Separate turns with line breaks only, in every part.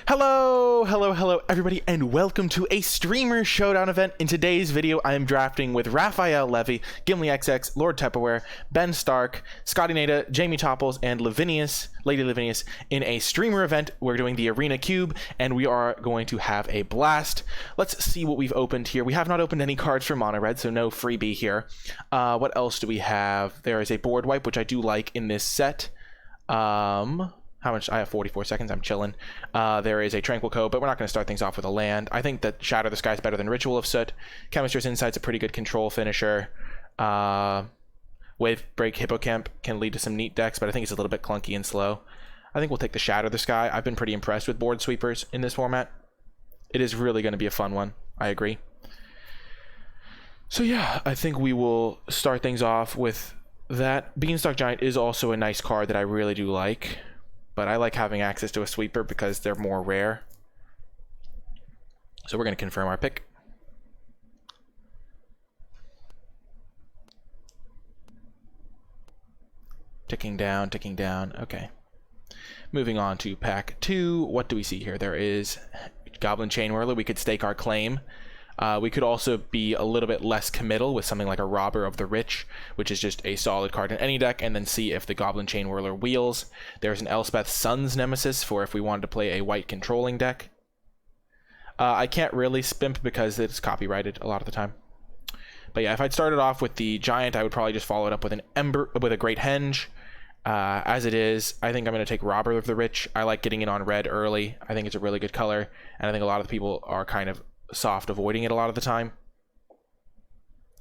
Hello everybody, and welcome to a streamer showdown event. In today's video, I am drafting with Raphael Levy, Gimli XX, Lord Tupperware, Ben Stark, Scotty Nada, Jamie Topples, and Lady Lavinius in a streamer event. We're doing the Arena Cube, and we are going to have a blast. Let's see what we've opened here. We have not opened any cards for Mono Red, so no freebie here. What else do we have? There is a board wipe, which I do like in this set. How much? I have 44 seconds. I'm chilling. There is a Tranquil Code, but we're not going to start things off with a land. I think that Shatter the Sky is better than Ritual of Soot. Chemistress Insight's a pretty good control finisher. Wave Break Hippocamp can lead to some neat decks, but I think it's a little bit clunky and slow. I think we'll take the Shatter the Sky. I've been pretty impressed with board sweepers in this format. It is really going to be a fun one. I agree. So yeah, I think we will start things off with that. Beanstalk Giant is also a nice card that I really do like. But I like having access to a sweeper because they're more rare. So we're going to confirm our pick. Ticking down, ticking down. Okay. Moving on to pack 2. What do we see here? There is Goblin Chain Whirler. We could stake our claim. We could also be a little bit less committal with something like a Robber of the Rich, which is just a solid card in any deck, and then see if the Goblin Chain Whirler wheels. There's an Elspeth Sun's Nemesis for if we wanted to play a white controlling deck. I can't really spimp because it's copyrighted a lot of the time. But yeah, if I'd started off with the Giant, I would probably just follow it up with an a Great Henge. As it is, I think I'm going to take Robber of the Rich. I like getting it on red early. I think it's a really good color, and I think a lot of the people are kind of soft avoiding it a lot of the time.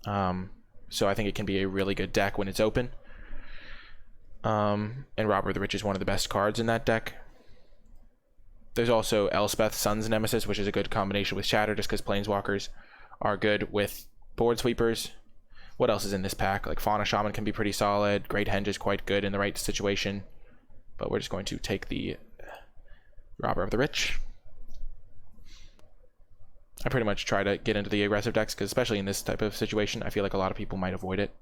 So I think it can be a really good deck when it's open. And Robber of the Rich is one of the best cards in that deck. There's also Elspeth Sun's Nemesis, which is a good combination with Shatter, just because Planeswalkers are good with board sweepers. What else is in this pack? Like Fauna Shaman can be pretty solid. Great Henge is quite good in the right situation. But we're just going to take the Robber of the Rich. I pretty much try to get into the aggressive decks, because especially in this type of situation, I feel like a lot of people might avoid it.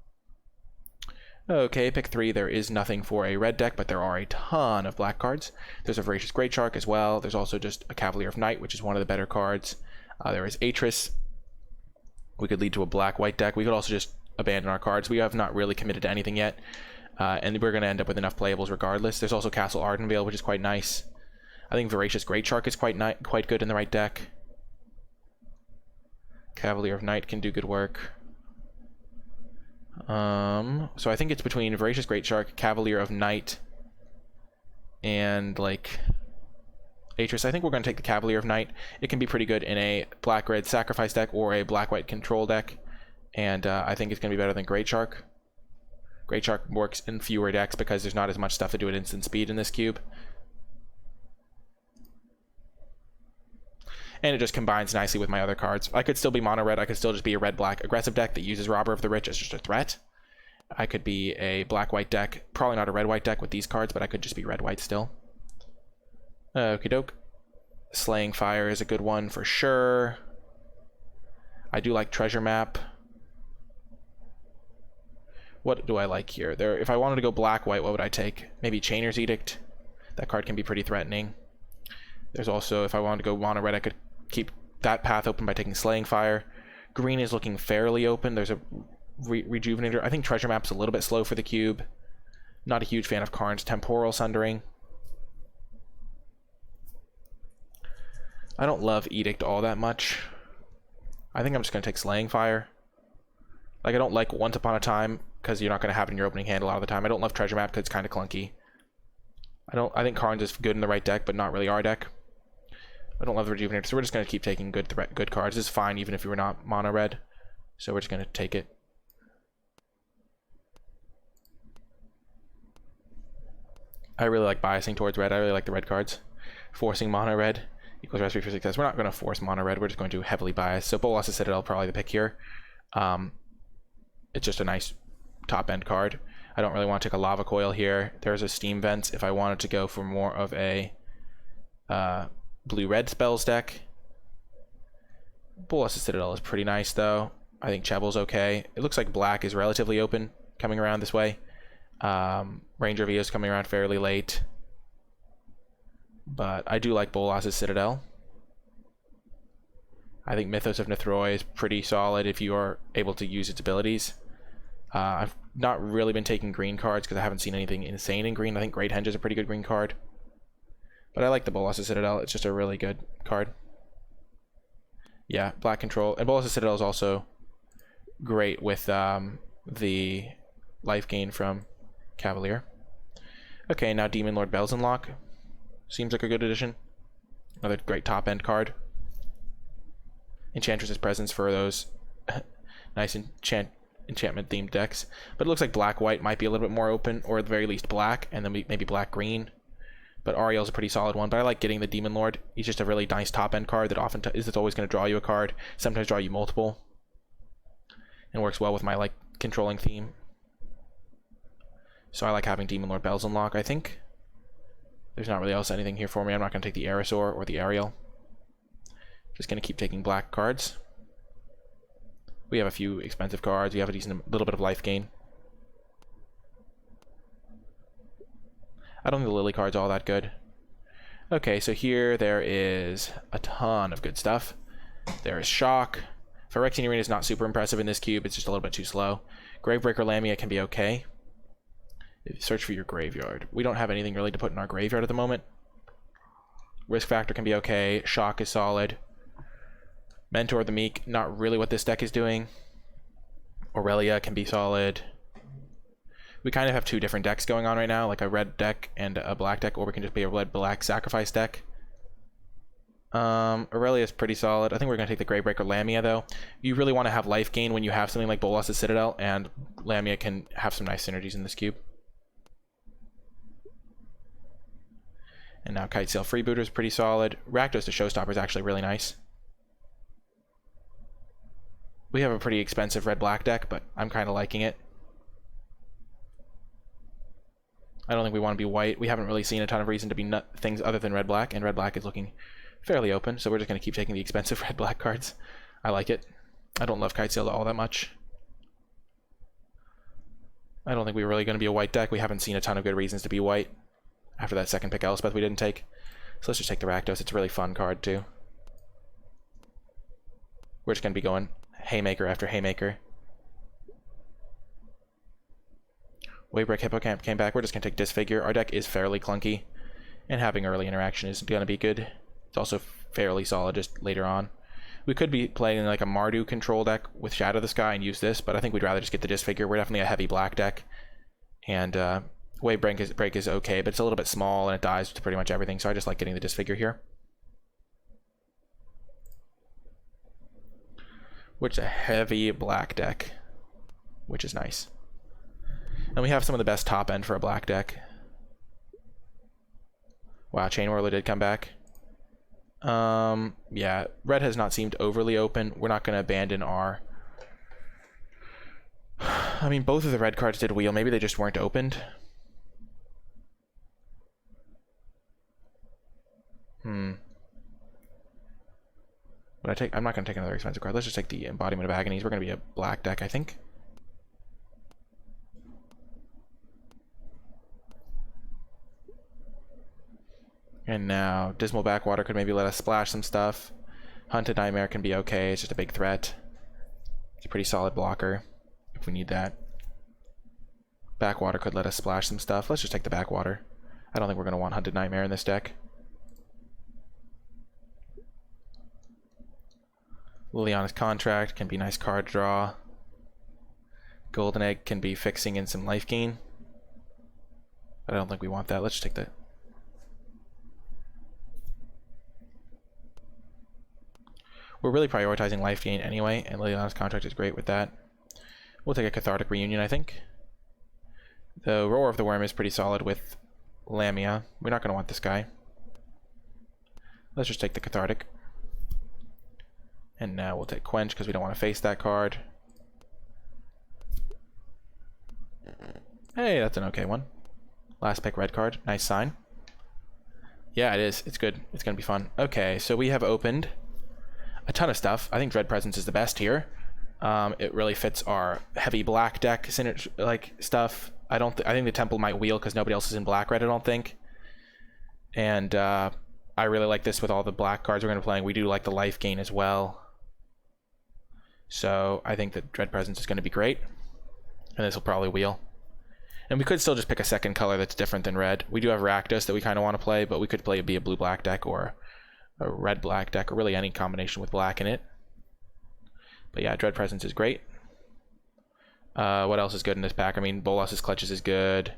Okay, pick 3. There is nothing for a red deck, but there are a ton of black cards. There's a Voracious Great Shark as well. There's also just a Cavalier of Night, which is one of the better cards. There is Atris. We could lead to a black-white deck. We could also just abandon our cards. We have not really committed to anything yet, and we're going to end up with enough playables regardless. There's also Castle Ardenvale, which is quite nice. I think Voracious Great Shark is quite good in the right deck. Cavalier of Night can do good work. So I think it's between Voracious Great Shark, Cavalier of Night, and like Atris. I think we're going to take the Cavalier of Night. It can be pretty good in a black-red sacrifice deck or a black-white control deck, and I think it's going to be better than Great Shark. Great Shark works in fewer decks because there's not as much stuff to do at instant speed in this cube. And it just combines nicely with my other cards. I could still be mono red. I could still just be a red-black aggressive deck that uses Robber of the Rich as just a threat. I could be a black-white deck. Probably not a red-white deck with these cards, but I could just be red-white still. Okie doke. Slaying Fire is a good one for sure. I do like Treasure Map. What do I like here? If I wanted to go black-white, what would I take? Maybe Chainer's Edict. That card can be pretty threatening. There's also, if I wanted to go mono red, I could keep that path open by taking Slaying Fire. Green is looking fairly open. There's a Rejuvenator. I think Treasure Map's a little bit slow for the cube. Not a huge fan of Karn's Temporal Sundering. I don't love Edict all that much. I think I'm just going to take Slaying Fire. Like, I don't like Once Upon a Time because you're not going to have it in your opening hand a lot of the time. I don't love Treasure Map because it's kind of clunky. I think Karn's is good in the right deck, but not really our deck. I don't love the Rejuvenator, so we're just going to keep taking good cards. This is fine even if you were not mono red. So we're just going to take it. I really like biasing towards red. I really like the red cards. Forcing mono red equals recipe for success. We're not going to force mono red. We're just going to heavily bias. So Bolas' Citadel probably the pick here. It's just a nice top end card. I don't really want to take a Lava Coil here. There's a Steam Vents if I wanted to go for more of a blue-red spells deck. Bolas' Citadel is pretty nice, though. I think Chevel's okay. It looks like black is relatively open coming around this way. Ranger V is coming around fairly late. But I do like Bolas' Citadel. I think Mythos of Nethroi is pretty solid if you are able to use its abilities. I've not really been taking green cards because I haven't seen anything insane in green. I think Great Henge is a pretty good green card. But I like the Bolas' Citadel. It's just a really good card. Yeah, black control. And Bolas' Citadel is also great with the life gain from Cavalier. Okay, now Demon Lord Belzenlock. Seems like a good addition. Another great top-end card. Enchantress's Presence for those nice enchantment-themed decks. But it looks like black-white might be a little bit more open, or at the very least black, and then maybe black-green. But Ariel's a pretty solid one, but I like getting the Demon Lord. He's just a really nice top-end card that often is always going to draw you a card, sometimes draw you multiple. And works well with my like controlling theme. So I like having Demon Lord Belzenlock, I think. There's not really anything here for me. I'm not going to take the Aerosaur or the Ariel. Just going to keep taking black cards. We have a few expensive cards. We have a decent little bit of life gain. I don't think the Lily card's all that good. Okay, so here there is a ton of good stuff. There is Shock. Phyrexian Arena is not super impressive in this cube. It's just a little bit too slow. Gravebreaker Lamia can be okay. Search for your graveyard. We don't have anything really to put in our graveyard at the moment. Risk Factor can be okay. Shock is solid. Mentor the Meek, not really what this deck is doing. Aurelia can be solid. We kind of have two different decks going on right now, like a red deck and a black deck, or we can just be a red-black sacrifice deck. Aurelia is pretty solid. I think we're going to take the Gravebreaker Lamia, though. You really want to have life gain when you have something like Bolas' Citadel, and Lamia can have some nice synergies in this cube. And now Kitesail Freebooter is pretty solid. Rakdos the Showstopper is actually really nice. We have a pretty expensive red-black deck, but I'm kind of liking it. I don't think we want to be white. We haven't really seen a ton of reason to be things other than red-black, and red-black is looking fairly open, so we're just going to keep taking the expensive red-black cards. I like it. I don't love Kitesail all that much. I don't think we're really going to be a white deck. We haven't seen a ton of good reasons to be white after that second pick Elspeth we didn't take. So let's just take the Rakdos. It's a really fun card, too. We're just going to be going Haymaker after Haymaker. Waybreak Hippocamp came back. We're just going to take Disfigure. Our deck is fairly clunky, and having early interaction is going to be good. It's also fairly solid just later on. We could be playing like a Mardu control deck with Shadow the Sky and use this, but I think we'd rather just get the Disfigure. We're definitely a heavy black deck, and Waybreak is okay, but it's a little bit small and it dies to pretty much everything, so I just like getting the Disfigure here. Which is a heavy black deck, which is nice. And we have some of the best top end for a black deck. Wow, Chain Whirler did come back. Yeah, red has not seemed overly open. We're not going to abandon our... I mean, both of the red cards did wheel. Maybe they just weren't opened. Would I take... I'm not going to take another expensive card. Let's just take the Embodiment of Agonies. We're going to be a black deck, I think. And now Dismal Backwater could maybe let us splash some stuff. Hunted Nightmare can be okay. It's just a big threat. It's a pretty solid blocker if we need that. Backwater could let us splash some stuff. Let's just take the Backwater. I don't think we're going to want Hunted Nightmare in this deck. Liliana's Contract can be nice card draw. Golden Egg can be fixing in some life gain. But I don't think we want that. Let's just take that. We're really prioritizing life gain anyway, and Liliana's Contract is great with that. We'll take a Cathartic Reunion, I think. The Roar of the Worm is pretty solid with Lamia. We're not going to want this guy. Let's just take the Cathartic. And now we'll take Quench because we don't want to face that card. Hey, that's an okay one. Last pick red card. Nice sign. Yeah, it is. It's good. It's going to be fun. Okay, so we have opened a ton of stuff. I think Dread Presence is the best here. It really fits our heavy black deck like stuff. I think the Temple might wheel because nobody else is in black red, I don't think. And I really like this with all the black cards we're going to be playing. We do like the life gain as well. So I think that Dread Presence is going to be great. And this will probably wheel. And we could still just pick a second color that's different than red. We do have Rakdos that we kind of want to play, but we could play be a blue-black deck or a red-black deck, or really any combination with black in it. But yeah, Dread Presence is great. What else is good in this pack? I mean, Bolas' Clutches is good.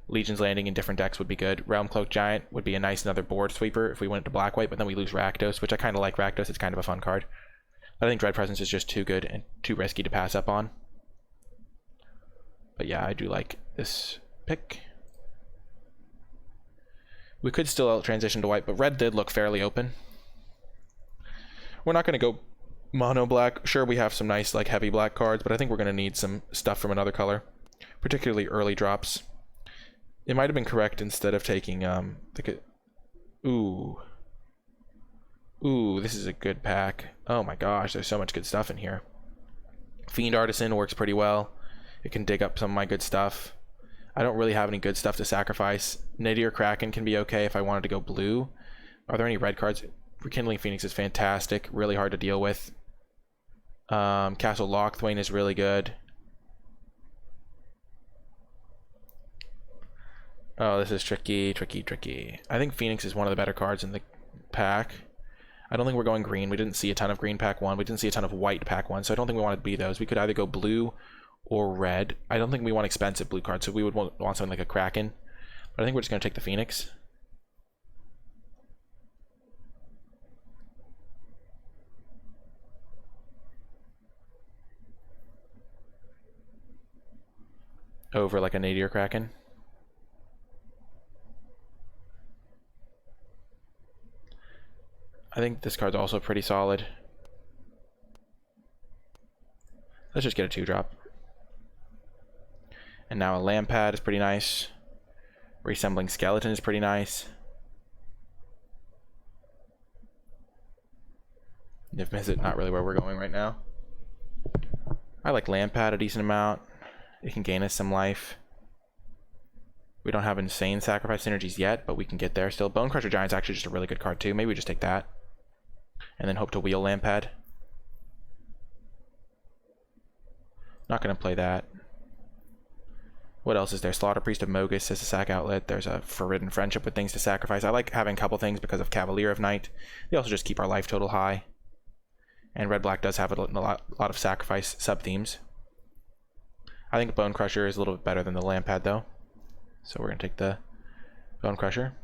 Legion's Landing in different decks would be good. Realm Cloak Giant would be a nice another board sweeper if we went to black-white, but then we lose Rakdos, which I kind of like Rakdos. It's kind of a fun card. I think Dread Presence is just too good and too risky to pass up on. But yeah, I do like this pick. We could still transition to white, but red did look fairly open. We're not going to go mono black. Sure, we have some nice like heavy black cards, but I think we're going to need some stuff from another color, particularly early drops. It might have been correct instead of taking ooh, this is a good pack. Oh my gosh, there's so much good stuff in here. Fiend Artisan works pretty well. It can dig up some of my good stuff. I don't really have any good stuff to sacrifice. Nadir Kraken can be okay if I wanted to go blue. Are there any red cards? Rekindling Phoenix is fantastic, really hard to deal with. Castle Lochthwain is really good. Oh, this is tricky, tricky, tricky. I think Phoenix is one of the better cards in the pack. I don't think we're going green. We didn't see a ton of green pack 1. We didn't see a ton of white pack 1, so I don't think we want to be those. We could either go blue or red. I don't think we want expensive blue cards, so we would want something like a Kraken. But I think we're just going to take the Phoenix. Over like a Nadir Kraken. I think this card's also pretty solid. Let's just get a 2-drop. And now a Lampad is pretty nice. Resembling Skeleton is pretty nice. Niv Mizzet, not really where we're going right now. I like Lampad a decent amount. It can gain us some life. We don't have insane sacrifice synergies yet, but we can get there still. Bone Crusher Giant's actually just a really good card too. Maybe we just take that. And then hope to wheel Lampad. Not going to play that. What else is there? Slaughter Priest of Mogus as a sack outlet. There's a Forbidden Friendship with things to sacrifice. I like having a couple things because of Cavalier of Night. They also just keep our life total high. And Red-Black does have a lot of sacrifice sub-themes. I think Bone Crusher is a little bit better than the Lampad though. So we're going to take the Bone Crusher.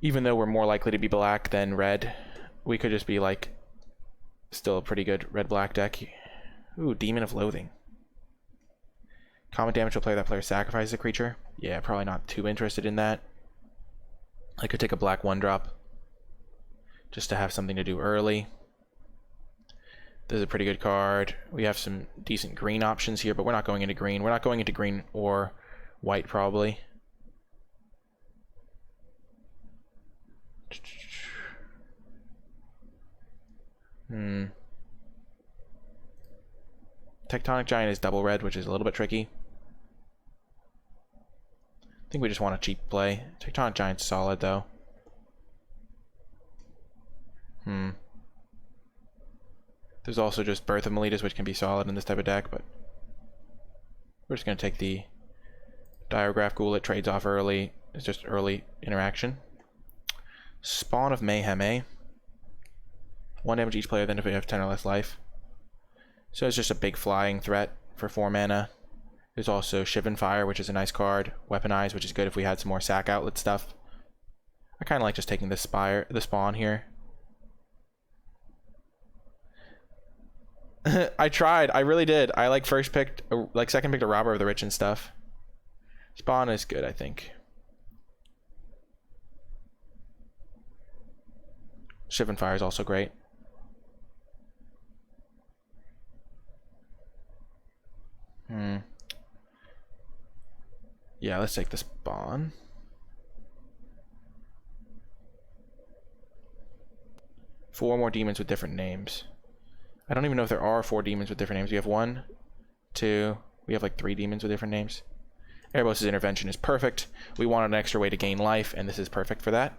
Even though we're more likely to be black than red, we could just be like still a pretty good red-black deck. Ooh, Demon of Loathing. Common damage will play that player sacrifices a creature. Yeah, probably not too interested in that. I could take a black 1-drop just to have something to do early. This is a pretty good card. We have some decent green options here, but we're not going into green. We're not going into green or white probably. Tectonic Giant is double red, which is a little bit tricky. I think we just want a cheap play. Tectonic Giant's solid though. There's also just Birth of Meletus, which can be solid in this type of deck, but we're just going to take the Diograph Ghoul. It trades off early. It's just early interaction. Spawn of Mayhem, eh? 1 damage each player, then if we have 10 or less life. So it's just a big flying threat for 4 mana. There's also Shivan Fire, which is a nice card. Weaponize, which is good if we had some more sack outlet stuff. I kind of like just taking the spawn here. I tried. I really did. I like second picked a Robber of the Rich and stuff. Spawn is good, I think. Shivan Fire is also great. Yeah, let's take the Spawn. Four more demons with different names. I don't even know if there are 4 demons with different names. We have 1, 2. We have like 3 demons with different names. Erebos' intervention is perfect. We wanted an extra way to gain life, and this is perfect for that.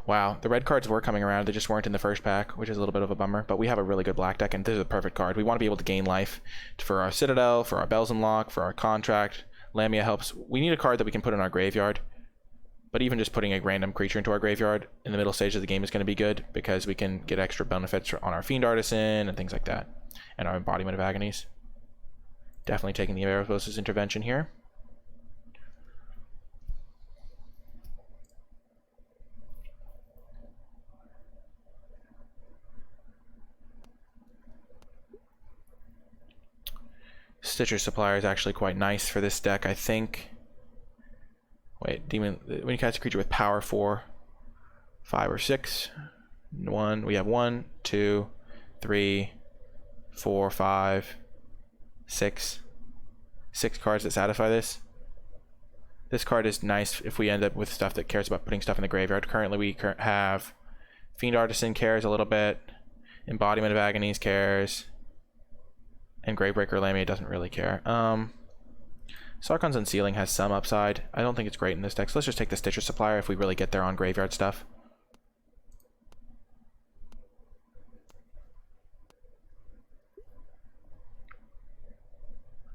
Wow, the red cards were coming around. They just weren't in the first pack, which is a little bit of a bummer. But we have a really good black deck, and this is a perfect card. We want to be able to gain life for our Citadel, for our Bells and Lock, for our Contract. Lamia helps. We need a card that we can put in our graveyard. But even just putting a random creature into our graveyard in the middle stage of the game is going to be good, because we can get extra benefits on our Fiend Artisan and things like that. And our Embodiment of Agonies. Definitely taking the Erebos' intervention here. Stitcher Supplier is actually quite nice for this deck, I think. Wait, demon. When you cast a creature with power 4, 5, or 6, 1. We have 1, 2, 3, 4, 5, 6. 6 cards that satisfy this. This card is nice if we end up with stuff that cares about putting stuff in the graveyard. Currently, we have Fiend Artisan cares a little bit. Embodiment of Agonies cares. And Gravebreaker Lamia doesn't really care. Sarkhan's Unsealing has some upside. I don't think it's great in this deck, so let's just take the Stitcher Supplier if we really get there on graveyard stuff.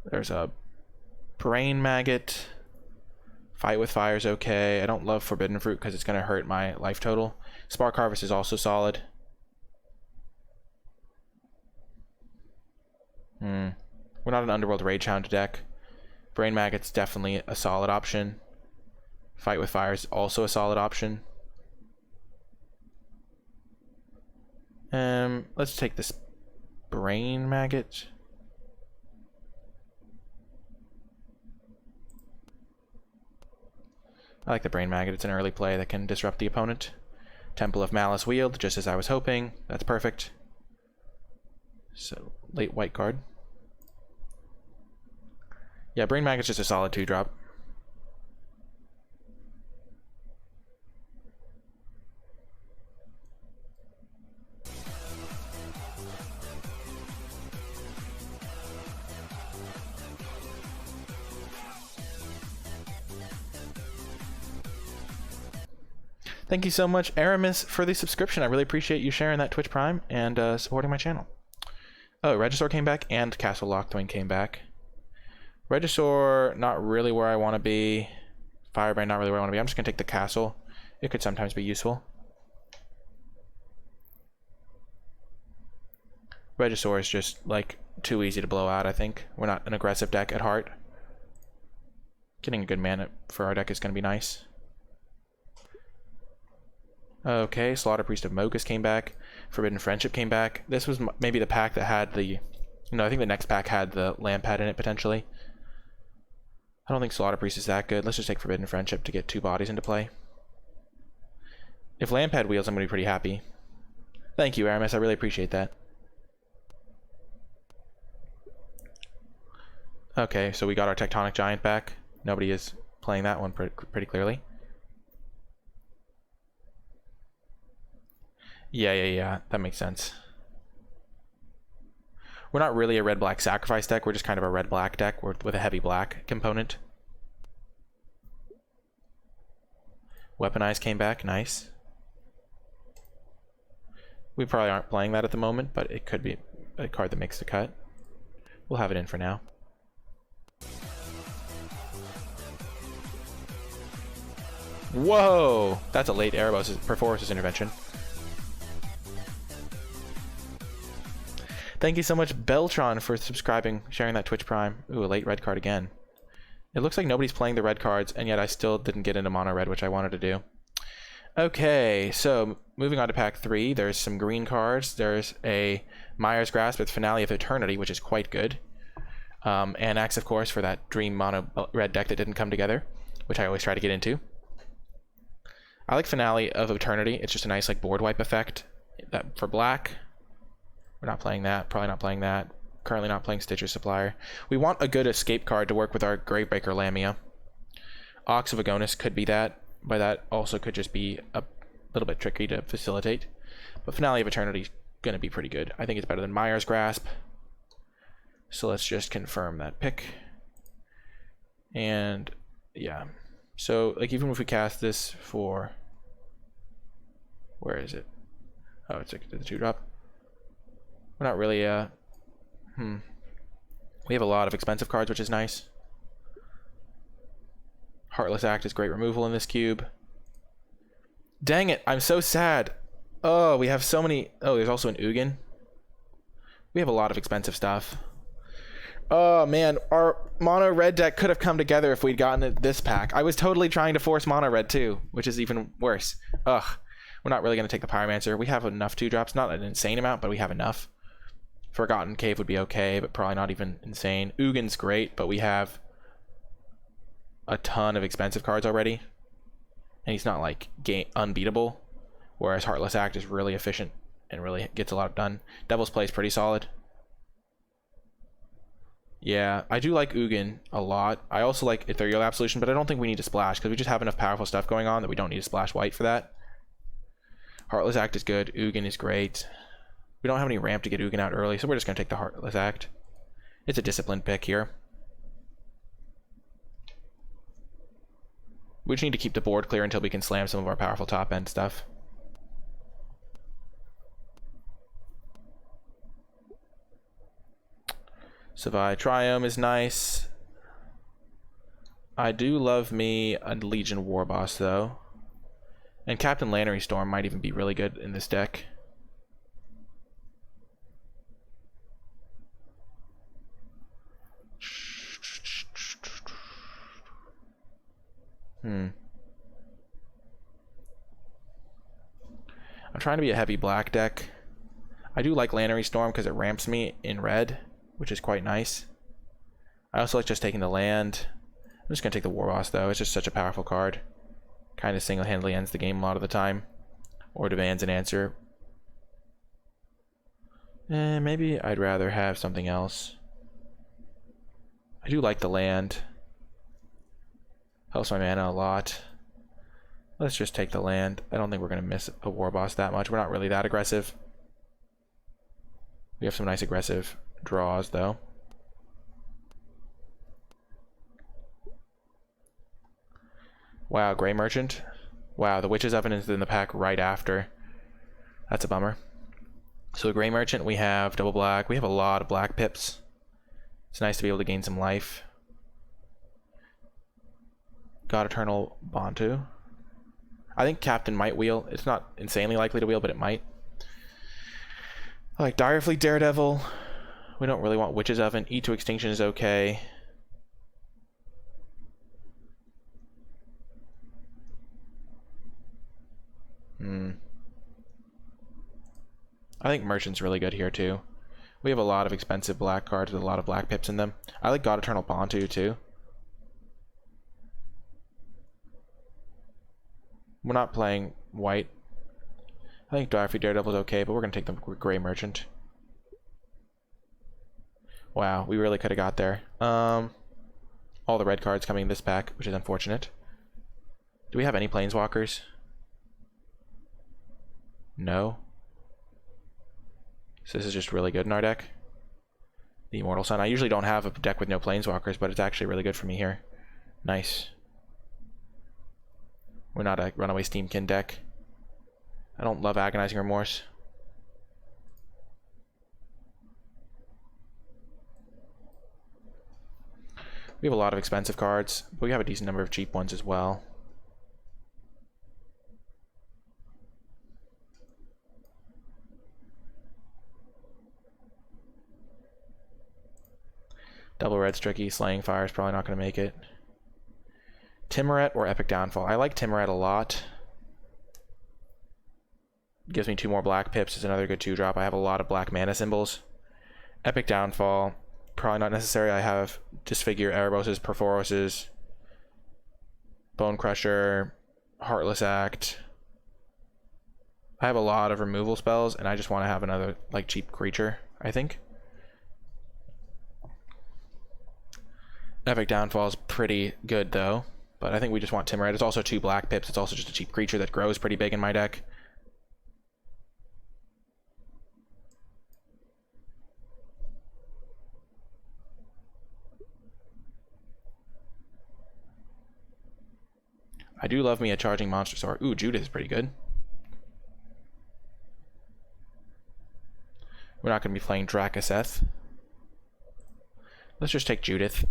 There's a Brain Maggot. Fight with Fire is okay. I don't love Forbidden Fruit because it's going to hurt my life total. Spark Harvest is also solid. We're not an Underworld Ragehound deck. Brain Maggot's definitely a solid option. Fight with Fire is also a solid option. Let's take this Brain Maggot. I like the Brain Maggot. It's an early play that can disrupt the opponent. Temple of Malice Wield, just as I was hoping. That's perfect. So, late white card. Yeah, Brain Maggot's just a solid 2-drop. Thank you so much, Aramis, for the subscription. I really appreciate you sharing that Twitch Prime and supporting my channel. Oh, Regisaur came back and Castle Lockthwain came back. Regisaur, not really where I want to be. Firebrand, not really where I want to be. I'm just going to take the Castle. It could sometimes be useful. Regisaur is just, like, too easy to blow out, I think. We're not an aggressive deck at heart. Getting a good mana for our deck is going to be nice. Okay, Slaughter Priest of Mogus came back. Forbidden Friendship came back. This was maybe the pack that had the... No, I think the next pack had the Lampad in it, potentially. I don't think Slaughter Priest is that good. Let's just take Forbidden Friendship to get 2 bodies into play. If Lampad wheels, I'm going to be pretty happy. Thank you, Aramis. I really appreciate that. Okay, so we got our Tectonic Giant back. Nobody is playing that one pretty clearly. Yeah. That makes sense. We're not really a red-black sacrifice deck. We're just kind of a red-black deck with a heavy black component. Weaponize came back. Nice. We probably aren't playing that at the moment, but it could be a card that makes the cut. We'll have it in for now. Whoa! That's a late Erebos' Perforce's intervention. Thank you so much, Beltron, for subscribing, sharing that Twitch Prime. Ooh, a late red card again. It looks like nobody's playing the red cards, and yet I still didn't get into mono red, which I wanted to do. Okay, so moving on to pack 3, there's some green cards. There's a Mire's Grasp with Finale of Eternity, which is quite good. Anax, of course, for that dream mono red deck that didn't come together, which I always try to get into. I like Finale of Eternity. It's just a nice like board wipe effect that for black. We're not playing that. Probably not playing that. Currently not playing Stitcher Supplier. We want a good escape card to work with our Gravebreaker Lamia. Ox of Agonis could be that, but that also could just be a little bit tricky to facilitate. But Finale of Eternity going to be pretty good. I think it's better than Myers Grasp. So let's just confirm that pick. And yeah. So like even if we cast this for, where is it? Oh, it's like the 2-drop. We're not really we have a lot of expensive cards, which is nice. Heartless Act is great removal in this cube. Dang it, I'm so sad. Oh, we have so many. Oh, there's also an Ugin. We have a lot of expensive stuff. Oh man, our mono red deck could have come together if we'd gotten this pack. I was totally trying to force mono red too, which is even worse. Ugh, we're not really going to take the Pyromancer. We have enough 2-drops, not an insane amount, but we have enough. Forgotten Cave would be okay, but probably not even insane. Ugin's great, but we have a ton of expensive cards already. And he's not like unbeatable. Whereas Heartless Act is really efficient and really gets a lot done. Devil's Play is pretty solid. Yeah, I do like Ugin a lot. I also like Ethereal Absolution, but I don't think we need to splash because we just have enough powerful stuff going on that we don't need to splash white for that. Heartless Act is good. Ugin is great. We don't have any ramp to get Ugin out early, so we're just going to take the Heartless Act. It's a disciplined pick here. We just need to keep the board clear until we can slam some of our powerful top-end stuff. Savai Triome is nice. I do love me a Legion War Boss, though. And Captain Lannery Storm might even be really good in this deck. I'm trying to be a heavy black deck. I do like Lannery Storm because it ramps me in red, which is quite nice. I also like just taking the land. I'm just going to take the War Boss, though. It's just such a powerful card. Kind of single-handedly ends the game a lot of the time. Or demands an answer. Maybe I'd rather have something else. I do like the land. Helps my mana a lot. Let's just take the land. I don't think we're going to miss a War Boss that much. We're not really that aggressive. We have some nice aggressive draws, though. Wow, Grey Merchant. Wow, the Witch's Oven is in the pack right after. That's a bummer. So Grey Merchant, we have double black. We have a lot of black pips. It's nice to be able to gain some life. God Eternal Bantu. I think Captain might wheel. It's not insanely likely to wheel, but it might. I like Direfleet Daredevil. We don't really want Witch's Oven. Eat to Extinction is okay. I think Merchant's really good here too. We have a lot of expensive black cards with a lot of black pips in them. I like God Eternal Bantu too. We're not playing white. I think Direfleet Daredevil is okay, but we're going to take the Grey Merchant. Wow, we really could have got there. All the red cards coming in this pack, which is unfortunate. Do we have any Planeswalkers? No. So this is just really good in our deck. The Immortal Sun. I usually don't have a deck with no Planeswalkers, but it's actually really good for me here. Nice. We're not a Runaway Steamkin deck. I don't love Agonizing Remorse. We have a lot of expensive cards, but we have a decent number of cheap ones as well. Double Red's tricky. Slaying Fire is probably not going to make it. Timoret or Epic Downfall. I like Timoret a lot. Gives me 2 more black pips. It's another good 2-drop. I have a lot of black mana symbols. Epic Downfall. Probably not necessary. I have Disfigure, Ereboses, Perforoses, Bone Crusher, Heartless Act. I have a lot of removal spells, and I just want to have another like cheap creature, I think. Epic Downfall is pretty good, though. But I think we just want Timoret. It's also 2 black pips. It's also just a cheap creature that grows pretty big in my deck. I do love me a charging monster sword. Ooh, Judith is pretty good. We're not going to be playing Drakaseth. Let's just take Judith.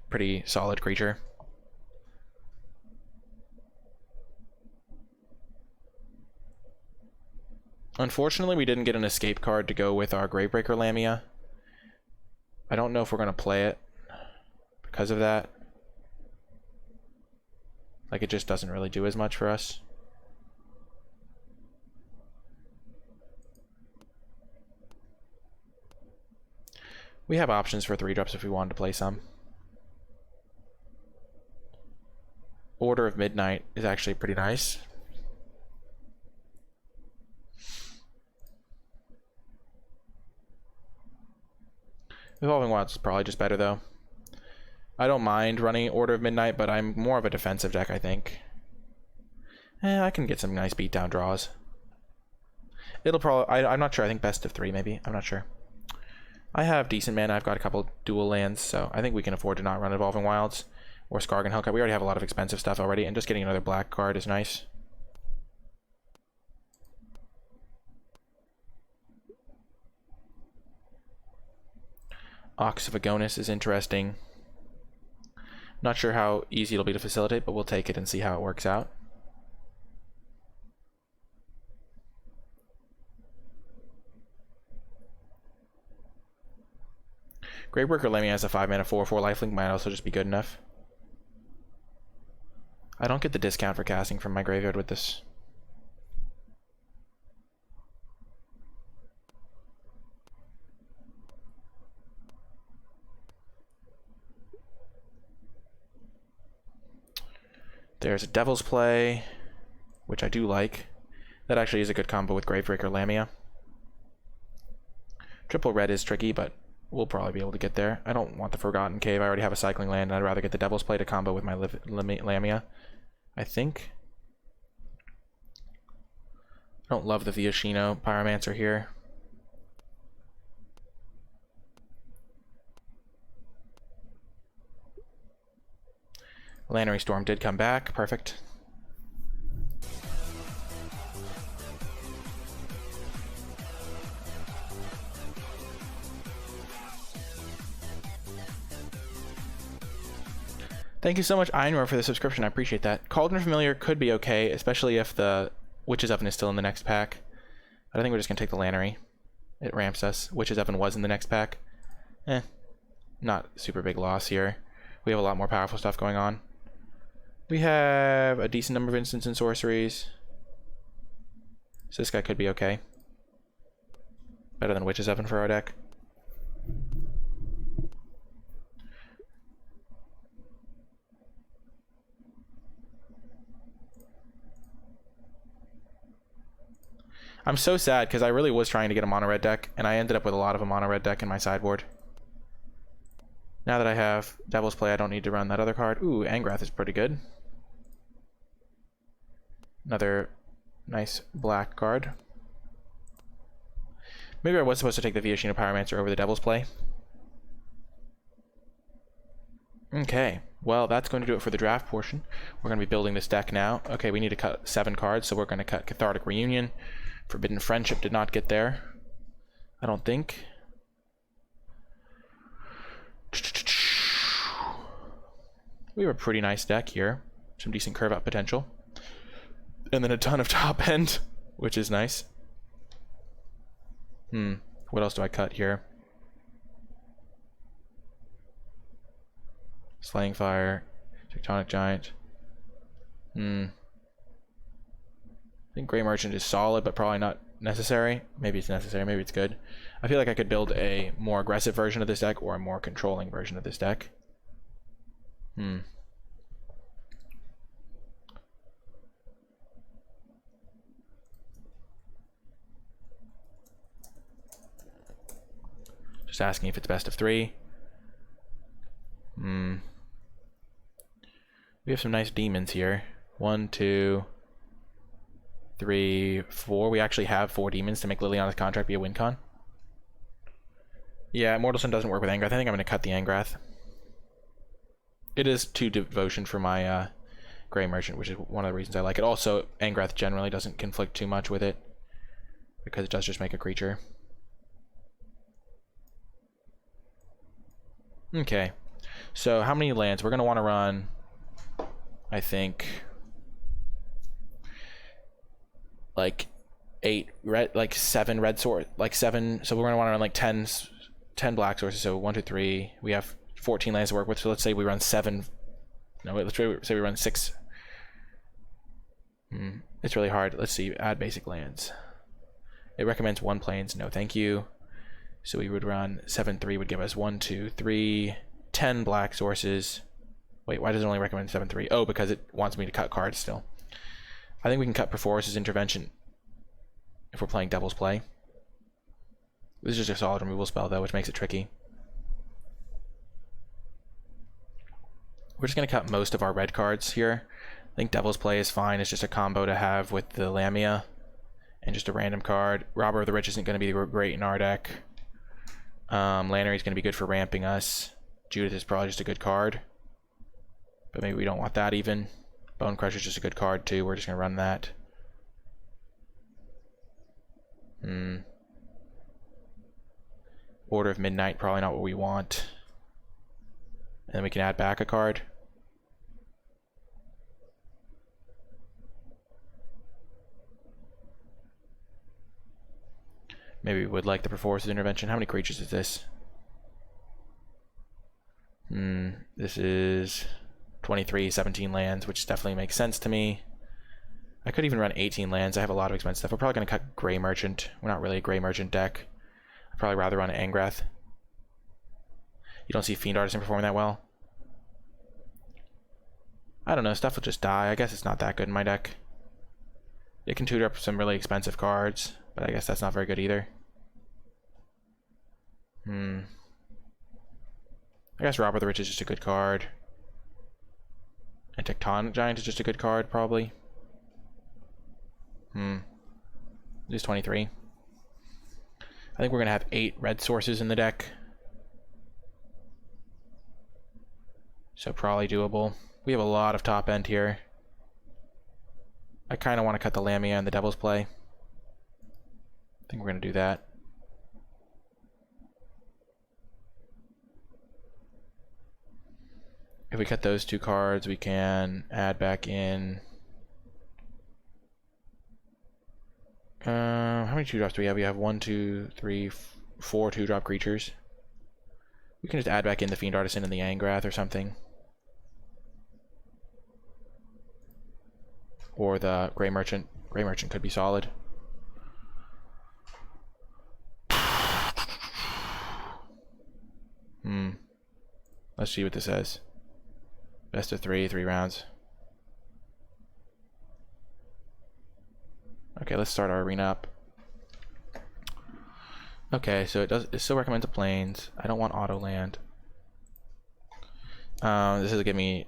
Pretty solid creature. Unfortunately, we didn't get an escape card to go with our Gravebreaker Lamia. I don't know if we're going to play it because of that. Like, it just doesn't really do as much for us. We have options for 3-drops if we wanted to play some. Order of Midnight is actually pretty nice. Evolving Wilds is probably just better, though. I don't mind running Order of Midnight, but I'm more of a defensive deck, I think. I can get some nice beatdown draws. It'll probably... I'm not sure. I think best of 3, maybe. I'm not sure. I have decent mana. I've got a couple dual lands, so I think we can afford to not run Evolving Wilds or Skargan Hellcat. We already have a lot of expensive stuff already, and just getting another black card is nice. Ox of Agonis is interesting. Not sure how easy it'll be to facilitate, but we'll take it and see how it works out. Gravebreaker Lamia has a 5-mana 4/4 lifelink, might also just be good enough. I don't get the discount for casting from my graveyard with this. There's a Devil's Play, which I do like. That actually is a good combo with Gravebreaker Lamia. Triple red is tricky, but we'll probably be able to get there. I don't want the Forgotten Cave. I already have a cycling land, and I'd rather get the Devil's Play to combo with my Lamia, I think. I don't love the Viashino Pyromancer here. Lannery Storm did come back. Perfect. Thank you so much, Einor, for the subscription. I appreciate that. Cauldron Familiar could be okay, especially if the Witch's Oven is still in the next pack. But I think we're just going to take the Lannery. It ramps us. Witch's Oven was in the next pack. Not super big loss here. We have a lot more powerful stuff going on. We have a decent number of instants and sorceries. So this guy could be okay. Better than Witch's Oven for our deck. I'm so sad because I really was trying to get a mono red deck, and I ended up with a lot of a mono red deck in my sideboard. Now that I have Devil's Play, I don't need to run that other card. Ooh, Angrath is pretty good. Another nice black card. Maybe I was supposed to take the Viashino Pyromancer over the Devil's Play. Okay, well, that's going to do it for the draft portion. We're going to be building this deck now. Okay, we need to cut 7 cards, so we're going to cut Cathartic Reunion. Forbidden Friendship did not get there, I don't think. We have a pretty nice deck here. Some decent curve out potential. And then a ton of top end, which is nice. What else do I cut here? Slaying Fire, Tectonic Giant. I think Grey Merchant is solid, but probably not necessary. Maybe it's necessary, maybe it's good. I feel like I could build a more aggressive version of this deck or a more controlling version of this deck. Just asking if it's best of 3. We have some nice demons here. 1, 2, 3, 4. We actually have 4 demons to make Liliana's contract be a win con. Yeah, Immortal Sun doesn't work with Angrath. I think I'm going to cut the Angrath. It is 2 devotion for my Gray Merchant, which is one of the reasons I like it. Also, Angrath generally doesn't conflict too much with it because it does just make a creature. Okay, so how many lands? We're going to want to run, I think, like 8 red, like 7 red sword, like 7. So we're going to want to run like 10 black sources. So 1, 2, 3. We have 14 lands to work with. So let's say we run 7. No, wait, let's say we run 6. It's really hard. Let's see. Add basic lands. It recommends 1 plains. No, thank you. So we would run 7, 3 would give us 1, 2, 3, 10 black sources. Wait, why does it only recommend 7, 3? Oh, because it wants me to cut cards still. I think we can cut Perforce's Intervention if we're playing Devil's Play. This is just a solid removal spell, though, which makes it tricky. We're just going to cut most of our red cards here. I think Devil's Play is fine. It's just a combo to have with the Lamia and just a random card. Robber of the Rich isn't going to be great in our deck. Lannery is going to be good for ramping us. Judith is probably just a good card, but maybe we don't want that even. Bone Crusher is just a good card too. We're just going to run that. Order of Midnight, probably not what we want. And then we can add back a card. Maybe we would like the Perforce's Intervention. How many creatures is this? This is 23, 17 lands, which definitely makes sense to me. I could even run 18 lands. I have a lot of expensive stuff. We're probably going to cut Gray Merchant. We're not really a Gray Merchant deck. I'd probably rather run Angrath. You don't see Fiend Artisan performing that well? I don't know. Stuff will just die. I guess it's not that good in my deck. It can tutor up some really expensive cards, but I guess that's not very good either. I guess Robber the Rich is just a good card. And Tectonic Giant is just a good card, probably. Just 23. I think we're going to have 8 red sources in the deck. So probably doable. We have a lot of top end here. I kind of want to cut the Lamia and the Devil's Play. I think we're going to do that. If we cut those 2 cards, we can add back in... how many 2-drops do we have? We have 1, 2, 3, 4 2-drop creatures. We can just add back in the Fiend Artisan and the Angrath or something. Or the Gray Merchant. Gray Merchant could be solid. Let's see what this says. Best of 3 rounds. Okay, let's start our arena up. Okay, so it still recommends the plains. I don't want auto land. This is gonna give me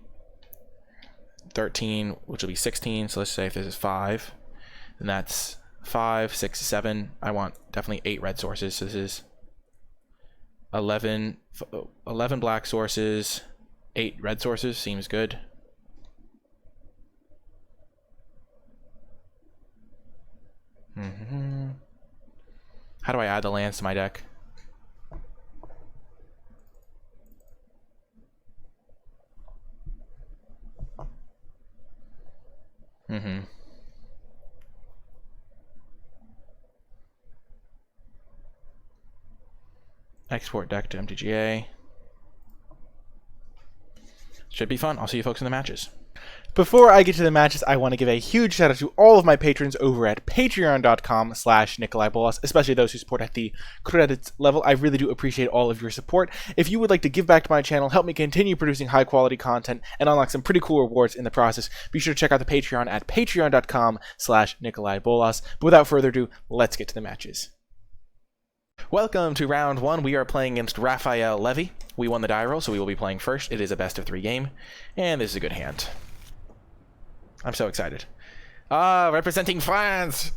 13, which will be 16. So let's say if this is 5, then that's 5, 6, 7. I want definitely 8 red sources. So this is 11 black sources, 8 red sources. Seems good. How do I add the lands to my deck? Export deck to MTGA. Should be fun. I'll see you folks in the matches. Before I get to the matches, I want to give a huge shout out to all of my patrons over at patreon.com/NicolaiBolas, especially those who support at the credits level. I really do appreciate all of your support. If you would like to give back to my channel, help me continue producing high quality content, and unlock some pretty cool rewards in the process, be sure to check out the Patreon at patreon.com/NicolaiBolas. But without further ado, let's get to the matches. Welcome to round 1. We are playing against Raphael Levy. We won the die roll, so we will be playing first. It is a best of 3 game, and this is a good hand. I'm so excited. Representing France!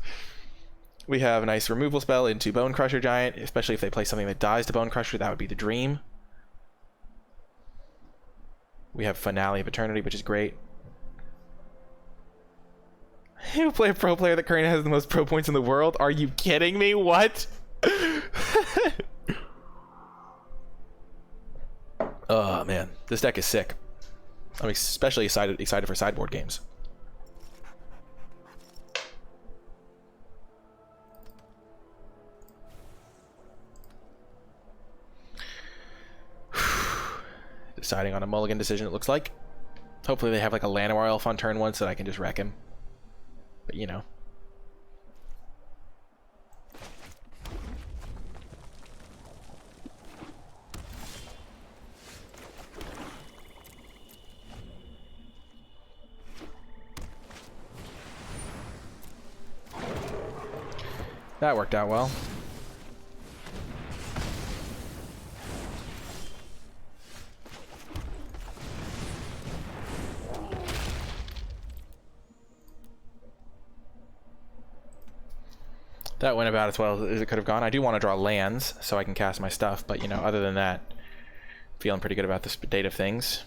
We have a nice removal spell into Bone Crusher Giant, especially if they play something that dies to Bone Crusher. That would be the dream. We have Finale of Eternity, which is great. You play a pro player that currently has the most pro points in the world? Are you kidding me? What? Oh man, this deck is sick. I'm especially excited for sideboard games. Deciding on a mulligan decision, it looks like. Hopefully they have like a Llanowar Elf on turn 1 so that I can just wreck him. But you know. That worked out well. That went about as well as it could have gone. I do want to draw lands so I can cast my stuff, but you know, other than that, feeling pretty good about the state of things.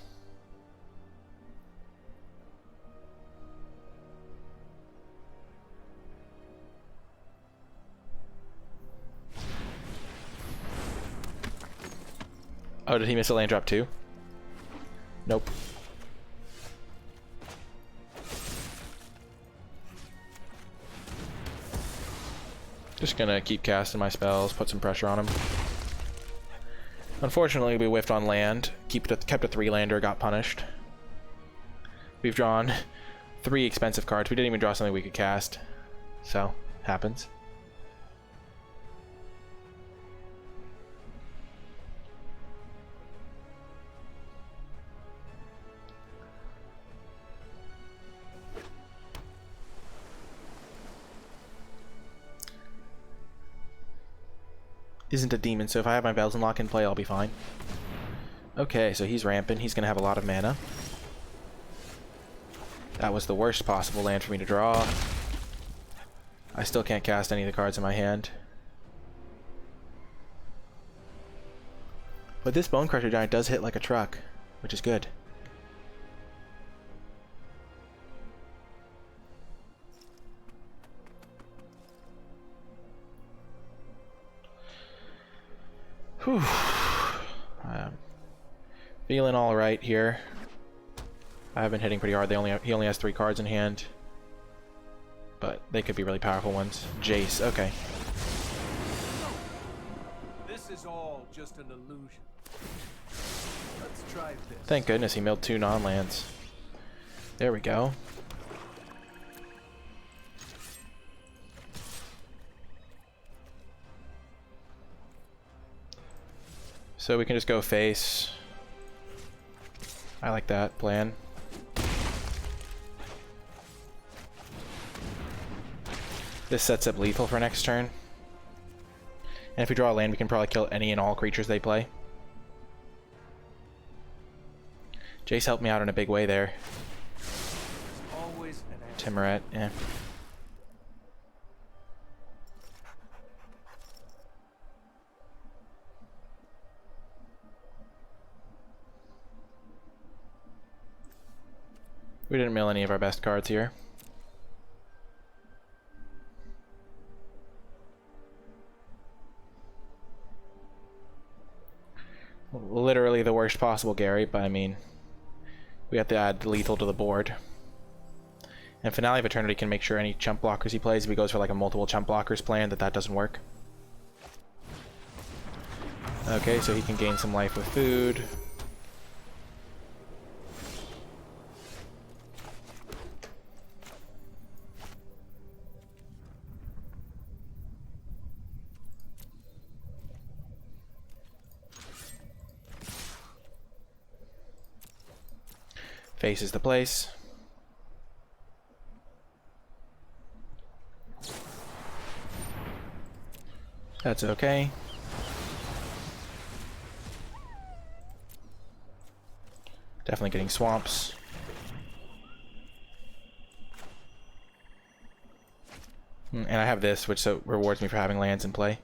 Oh, did he miss a land drop too? Nope. Just gonna keep casting my spells, put some pressure on him. Unfortunately, we whiffed on land. Kept a 3-lander, got punished. We've drawn 3 expensive cards. We didn't even draw something we could cast. So, happens. Isn't a demon, so if I have my Bells and Lock in play, I'll be fine. Okay, so he's rampant. He's gonna have a lot of mana. That was the worst possible land for me to draw. I still can't cast any of the cards in my hand. But this Bone Crusher Giant does hit like a truck, which is good. Whew. I'm feeling all right here. I've been hitting pretty hard. He only has 3 cards in hand, but they could be really powerful ones. Jace, okay.
This is all just an illusion. Let's try this.
Thank goodness he milled 2 non-lands. There we go. So we can just go face. I like that plan. This sets up lethal for next turn. And if we draw a land, we can probably kill any and all creatures they play. Jace helped me out in a big way there.
Always an answer.
Timoret, yeah. We didn't mill any of our best cards here. Literally the worst possible Gary, but I mean, we have to add lethal to the board. And Finale of Eternity can make sure any chump blockers he plays, if he goes for like a multiple chump blockers plan, that doesn't work. Okay, so he can gain some life with food. Faces the place. That's okay. Definitely getting swamps. And I have this, which so rewards me for having lands in play.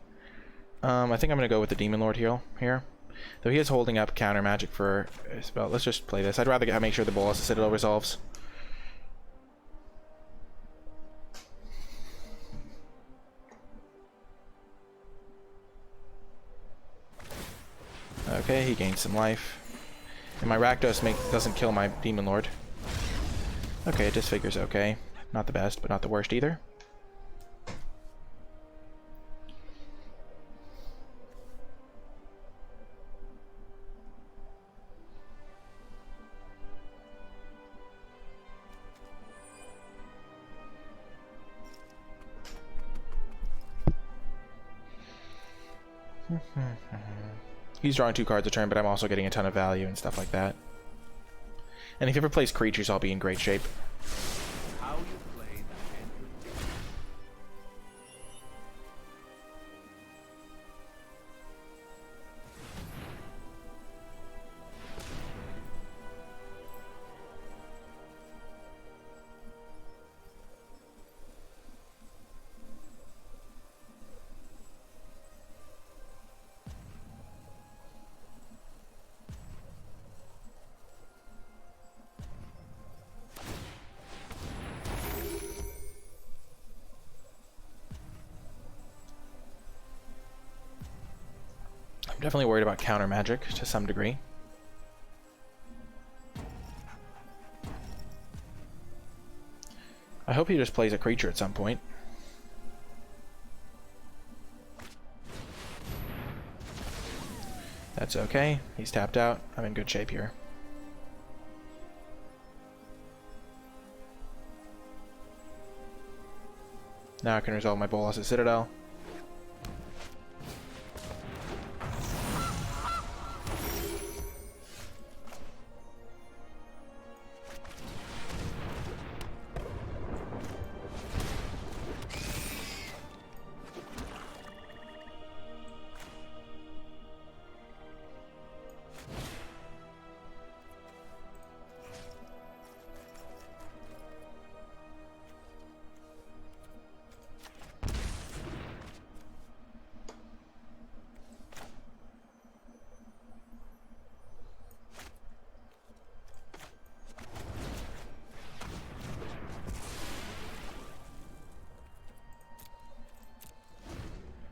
I think I'm going to go with the Demon Lord here. Though he is holding up counter magic for a spell. Let's just play this. I'd rather make sure the Bolas Citadel resolves. Okay, he gains some life. And my Rakdos doesn't kill my Demon Lord. Okay, it disfigures okay. Not the best, but not the worst either. He's drawing 2 cards a turn, but I'm also getting a ton of value and stuff like that. And if he ever plays creatures, I'll be in great shape.
How you play the hand you dealt.
I'm definitely worried about counter magic to some degree. I hope he just plays a creature at some point. That's okay. He's tapped out. I'm in good shape here. Now I can resolve my Bolas' Citadel.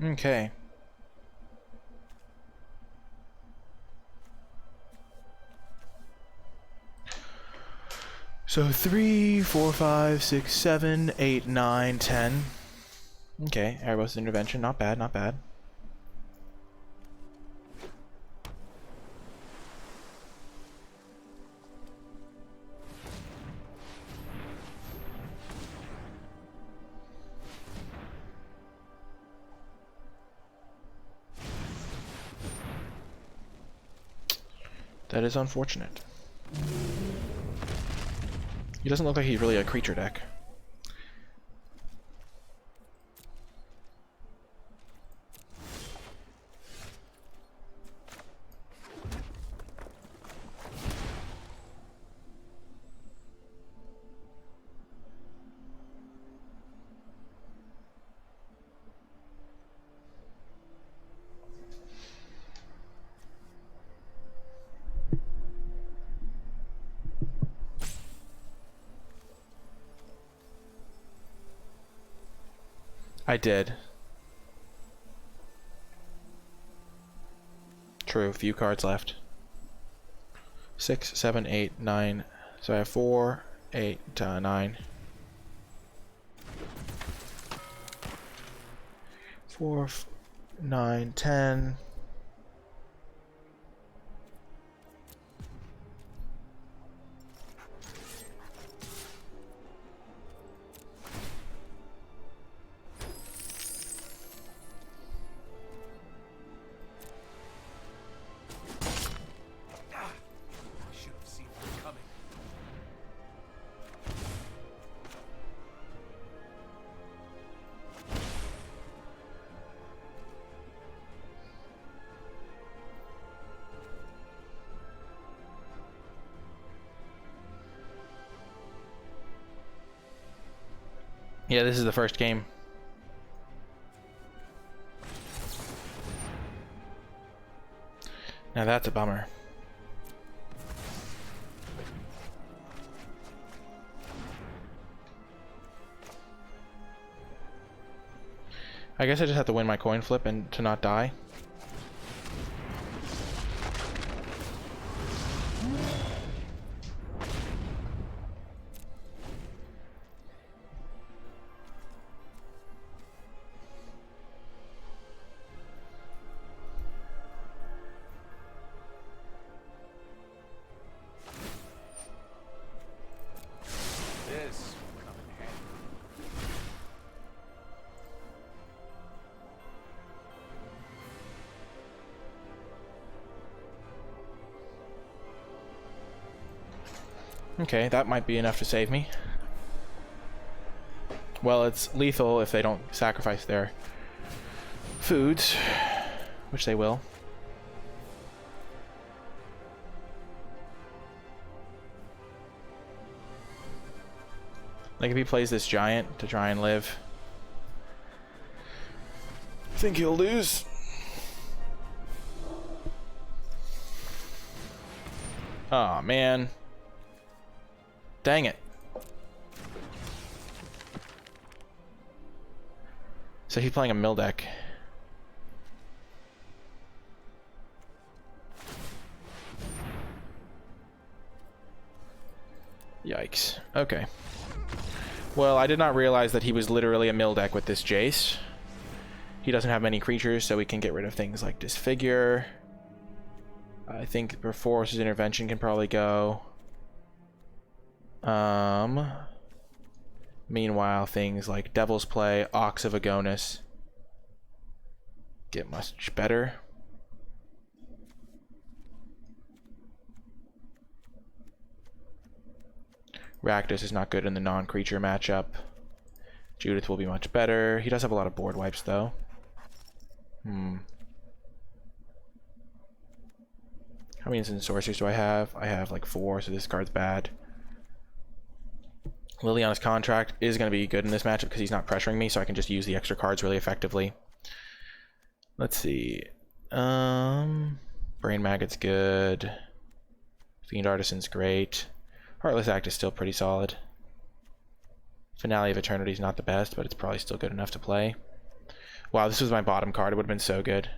Okay. So 3, 4, 5, 6, 7, 8, 9, 10. Okay, Erebos intervention, not bad, not bad. That is unfortunate. He doesn't look like he's really a creature deck. I did. True, few cards left. 6, 7, 8, 9. So I have 4, 8, 9. 4, 9, 10. Yeah, this is the first game. Now that's a bummer. I guess I just have to win my coin flip and to not die. Okay, that might be enough to save me. Well, it's lethal if they don't sacrifice their foods, which they will. Like if he plays this giant to try and live, I think he'll lose. Aw, man. Dang it. So he's playing a mill deck. Yikes. Okay. Well, I did not realize that he was literally a mill deck with this Jace. He doesn't have many creatures, so we can get rid of things like Disfigure. I think Force's Intervention can probably go. Meanwhile, things like Devil's Play, Ox of Agonis get much better. Rakdos is not good in the non-creature matchup. Judith will be much better. He does have a lot of board wipes, though. How many instant sorceries do I have? I have like 4, so this card's bad. Liliana's Contract is going to be good in this matchup because he's not pressuring me, so I can just use the extra cards really effectively. Let's see. Brain Maggot's good. Fiend Artisan's great. Heartless Act is still pretty solid. Finale of Eternity is not the best, but it's probably still good enough to play. Wow, this was my bottom card. It would have been so good.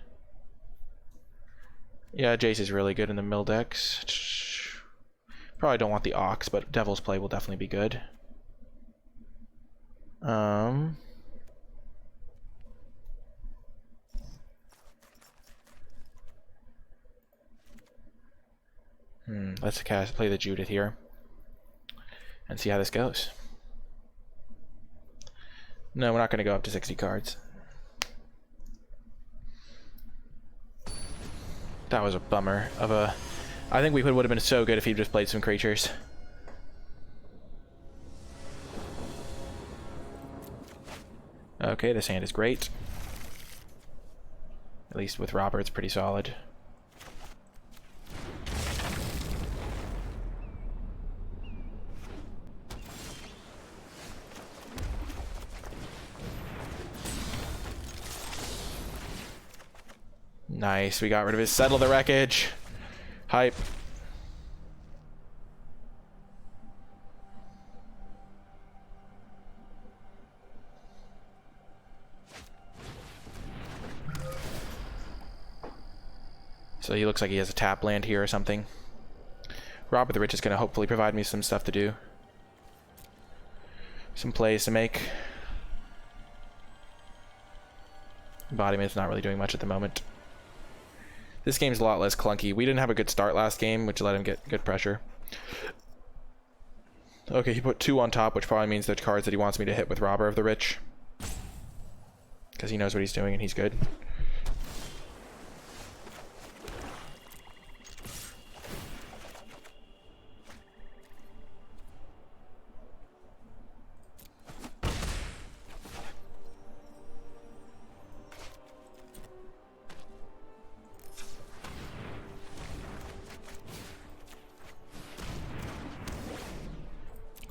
Yeah, Jace is really good in the mill decks. Probably don't want the Ox, but Devil's Play will definitely be good. Let's play the Judith here and see how this goes. No, we're not going to go up to 60 cards. That was a bummer of a... I think we would have been so good if he just played some creatures. Okay, this hand is great. At least with Robert, it's pretty solid. Nice, we got rid of his Settle the Wreckage. Hype. So he looks like he has a tap land here or something. Robert the Rich is going to hopefully provide me some stuff to do. Some plays to make. Embodiment's not really doing much at the moment. This game's a lot less clunky. We didn't have a good start last game, which let him get good pressure. Okay, he put 2 on top, which probably means the cards that he wants me to hit with Robber of the Rich. Because he knows what he's doing and he's good.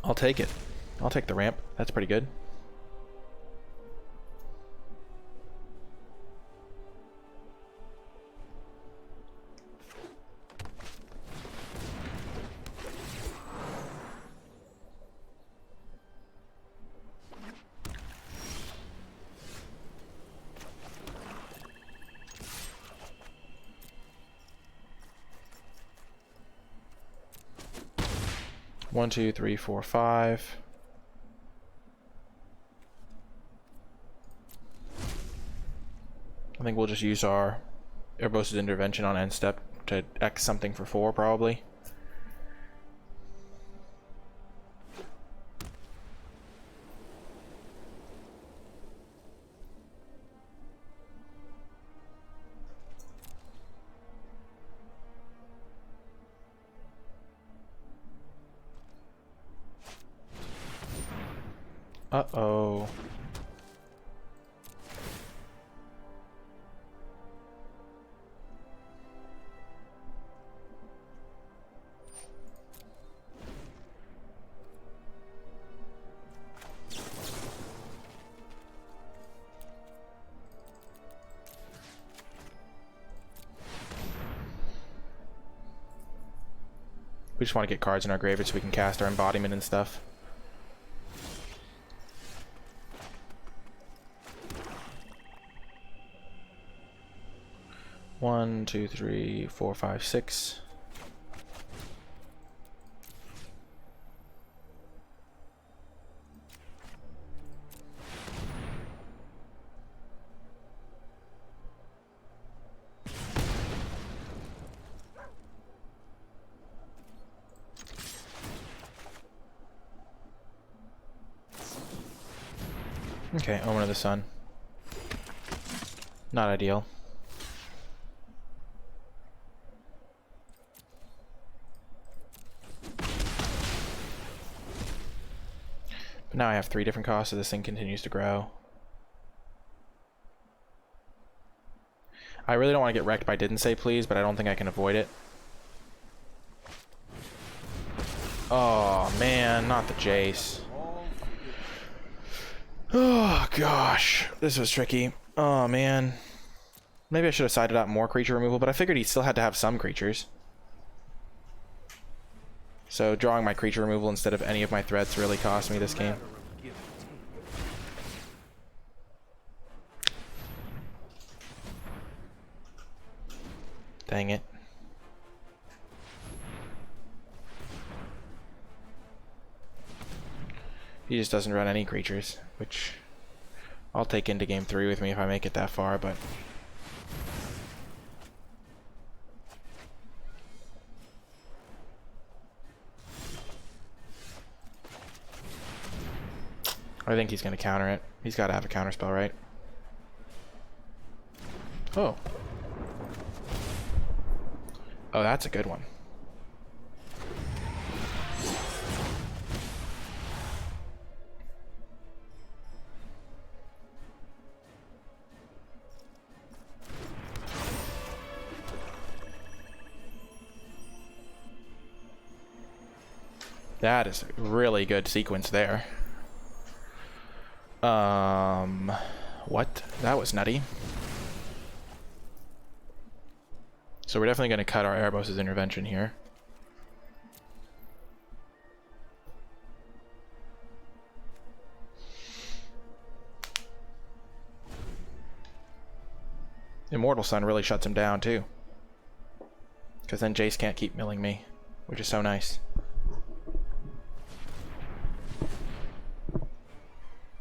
I'll take it. I'll take the ramp. That's pretty good. One, two, three, four, five. I think we'll just use our Urbosa's Intervention on end step to X something for 4, probably. Uh-oh. We just want to get cards in our graveyard so we can cast our embodiment and stuff. One, two, three, four, five, six. Okay, Omen of the Sun. Not ideal. But now I have 3 different costs, so this thing continues to grow. I really don't want to get wrecked by Didn't Say Please, but I don't think I can avoid it. Oh man, not the Jace. Oh gosh, this was tricky. Oh man. Maybe I should have sided out more creature removal, but I figured he still had to have some creatures. So drawing my creature removal instead of any of my threats really cost me this game. Dang it. He just doesn't run any creatures, which I'll take into game 3 with me if I make it that far, but... I think he's going to counter it. He's got to have a counter spell, right? Oh. Oh, that's a good one. That is a really good sequence there. What? That was nutty. So we're definitely going to cut our Erebos' intervention here. Immortal Sun really shuts him down too. Because then Jace can't keep milling me, which is so nice.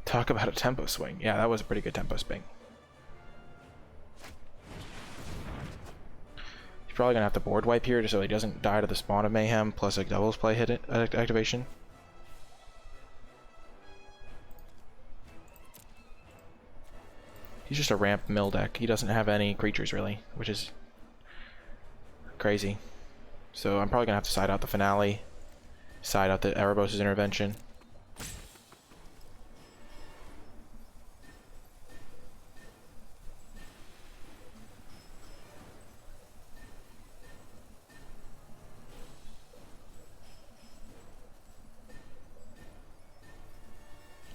Talk about a tempo swing. Yeah, that was a pretty good tempo swing. He's probably going to have to board wipe here just so he doesn't die to the Spawn of Mayhem plus a doubles play hit activation. He's just a ramp mill deck. He doesn't have any creatures really, which is crazy. So I'm probably going to have to side out the Finale, side out the Erebos' intervention.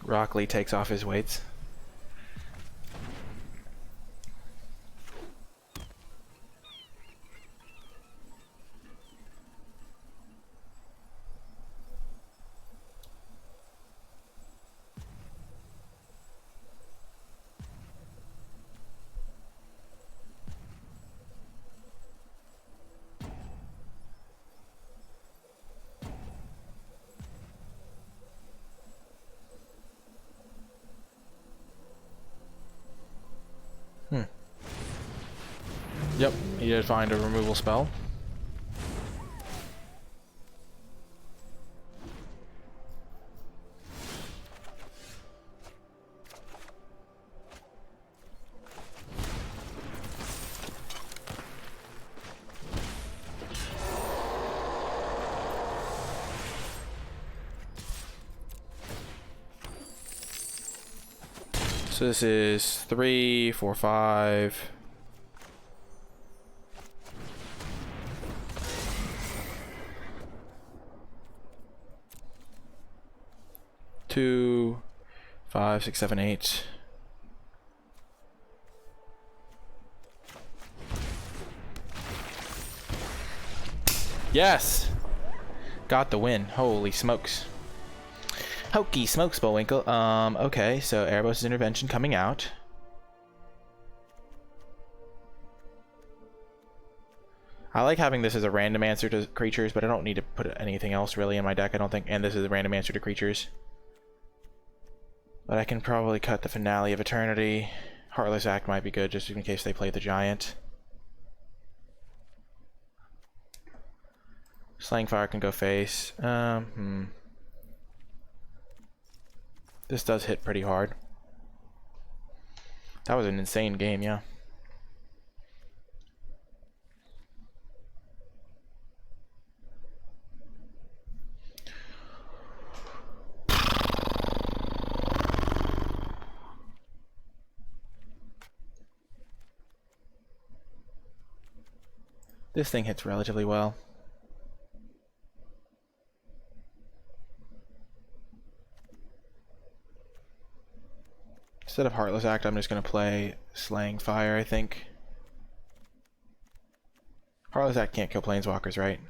Rockley takes off his weights. Yep, he did find a removal spell. So this is 3, 4, 5. Two, 5, 6, 7, 8. Yes! Got the win. Holy smokes. Hokey smokes, Bullwinkle. Okay, so Erebos' intervention coming out. I like having this as a random answer to creatures, but I don't need to put anything else really in my deck, I don't think. And this is a random answer to creatures. But I can probably cut the Finale of Eternity. Heartless Act might be good, just in case they play the Giant. Slaying Fire can go face. This does hit pretty hard. That was an insane game, yeah. This thing hits relatively well. Instead of Heartless Act, I'm just going to play Slaying Fire, I think. Heartless Act can't kill Planeswalkers, right?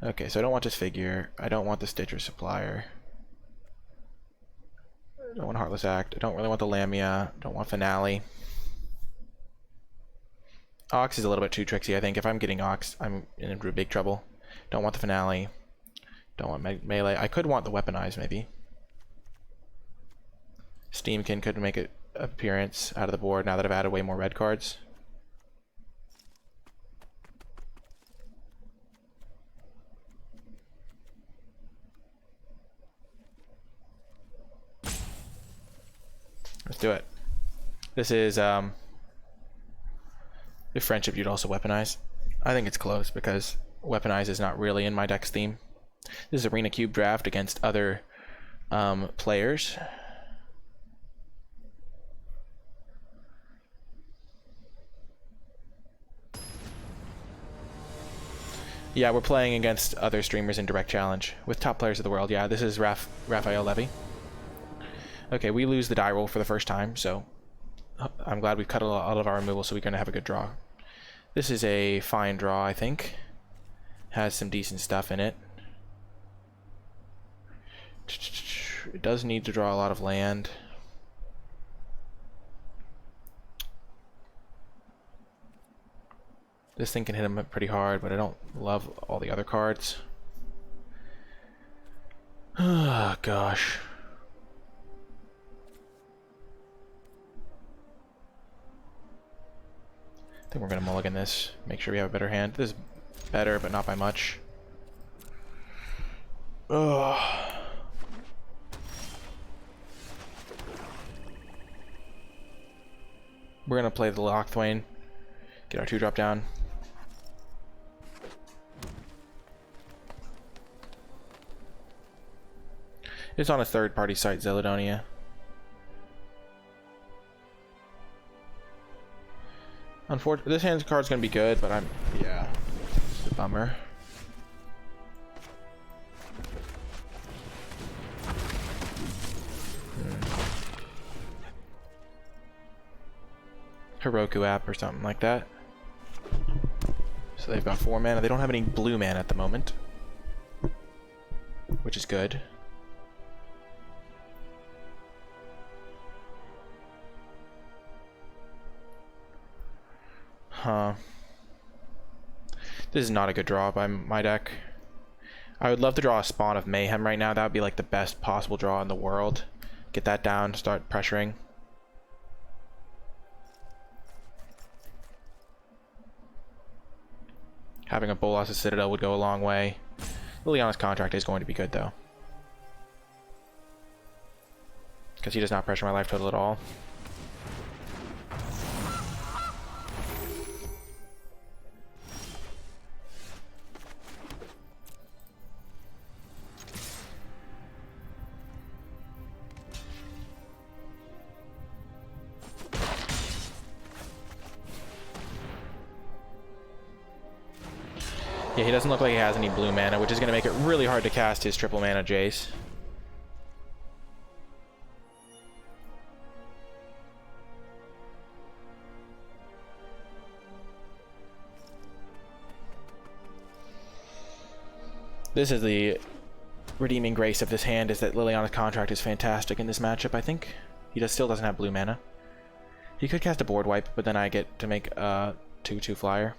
Okay, so I don't want this figure. I don't want the Stitcher Supplier. I don't want Heartless Act. I don't really want the Lamia. I don't want Finale. Ox is a little bit too tricksy, I think. If I'm getting Ox, I'm in big trouble. Don't want the Finale. Don't want melee. I could want the Weaponize, maybe. Steamkin could make an appearance out of the board now that I've added way more red cards. Let's do it. This is if Friendship you'd also Weaponize. I think it's close because Weaponize is not really in my deck's theme. This is Arena Cube draft against other players. Yeah, we're playing against other streamers in Direct Challenge with top players of the world. Yeah, this is Raphael Levy. Okay, we lose the die roll for the first time, so I'm glad we've cut a lot of our removal, so we're going to have a good draw. This is a fine draw, I think. Has some decent stuff in it. It does need to draw a lot of land. This thing can hit him pretty hard, but I don't love all the other cards. Oh, gosh. I think we're going to mulligan this. Make sure we have a better hand. This is better, but not by much. Ugh. We're going to play the Lockthwain. Get our 2-drop down. It's on a third-party site, Zelodonia. Unfortunately, this hand card's gonna be good, but yeah, it's a bummer. Heroku app or something like that. So they've got 4 mana. They don't have any blue mana at the moment, which is good. Huh. This is not a good draw by my deck. I would love to draw a Spawn of Mayhem right now. That would be like the best possible draw in the world. Get that down, start pressuring. Having a Bolas' Citadel would go a long way. Liliana's Contract is going to be good though, because he does not pressure my life total at all. Yeah, he doesn't look like he has any blue mana, which is going to make it really hard to cast his triple mana Jace. This is the redeeming grace of this hand, is that Liliana's Contract is fantastic in this matchup, I think. He still doesn't have blue mana. He could cast a board wipe, but then I get to make a 2/2 flyer.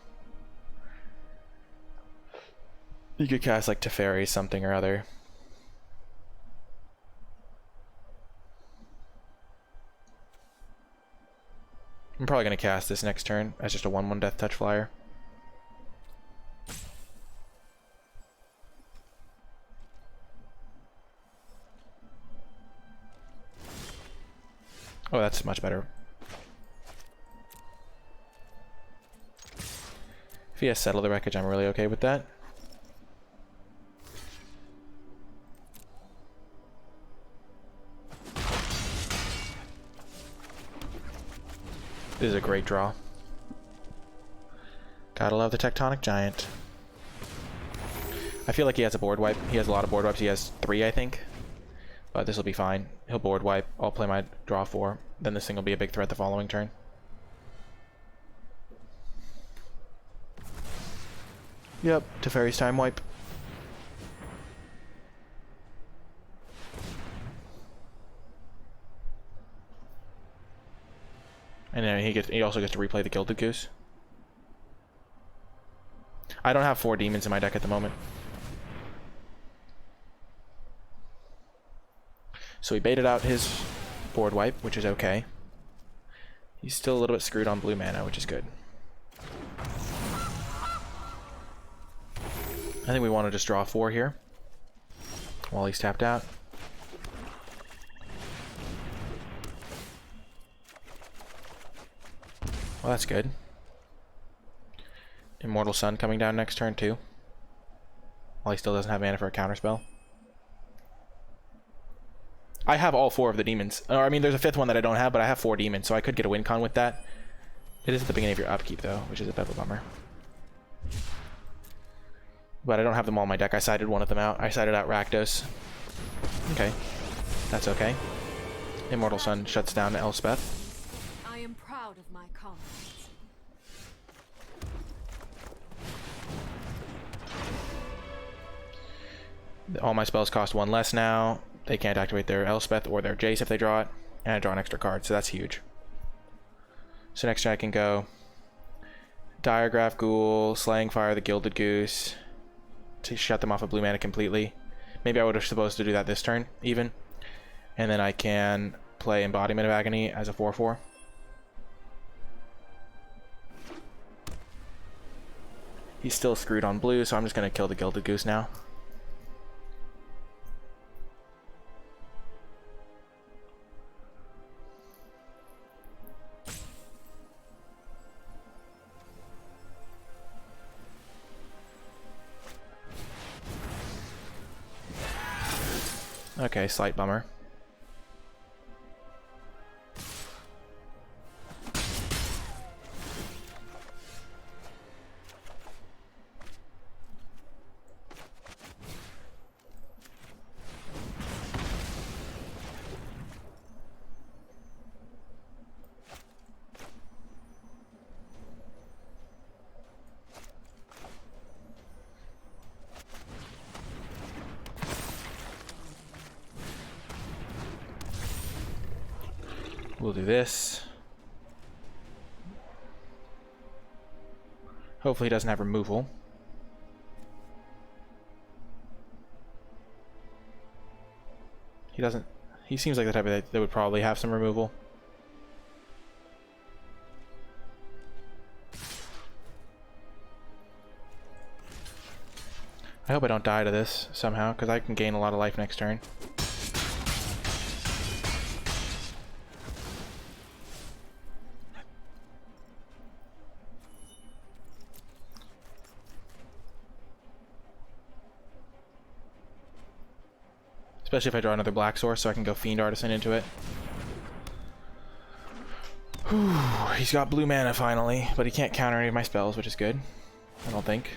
He could cast like Teferi something or other. I'm probably going to cast this next turn as just a 1/1 Death Touch flyer. Oh, that's much better. If he has Settle the Wreckage, I'm really okay with that. This is a great draw. Gotta love the Tectonic Giant. I feel like he has a board wipe. He has a lot of board wipes. He has 3, I think. But this will be fine. He'll board wipe. I'll play my draw 4. Then this thing will be a big threat the following turn. Yep, Teferi's time wipe. And then he also gets to replay the Gilded Goose. I don't have 4 demons in my deck at the moment. So he baited out his board wipe, which is okay. He's still a little bit screwed on blue mana, which is good. I think we want to just draw 4 here while he's tapped out. Well, that's good. Immortal Sun coming down next turn too, while he still doesn't have mana for a counterspell. I have all 4 of the demons. Or, I mean, there's a 5th one that I don't have, but I have 4 demons, so I could get a win con with that. It is at the beginning of your upkeep, though, which is a bit of a bummer. But I don't have them all in my deck. I sided one of them out. I sided out Rakdos. Okay. That's okay. Immortal Sun shuts down Elspeth.
I am proud of my comrades.
All my spells cost 1 less now. They can't activate their Elspeth or their Jace if they draw it. And I draw an extra card, so that's huge. So next turn I can go Diregraph Ghoul, Slaying Fire the Gilded Goose to shut them off of blue mana completely. Maybe I would have supposed to do that this turn, even. And then I can play Embodiment of Agony as a 4/4. He's still screwed on blue, so I'm just going to kill the Gilded Goose now. Okay, slight bummer. We'll do this. Hopefully he doesn't have removal. He doesn't. He seems like the type that would probably have some removal. I hope I don't die to this somehow, because I can gain a lot of life next turn. Especially if I draw another black source, so I can go Fiend Artisan into it. Whew, he's got blue mana finally, but he can't counter any of my spells, which is good. I don't think.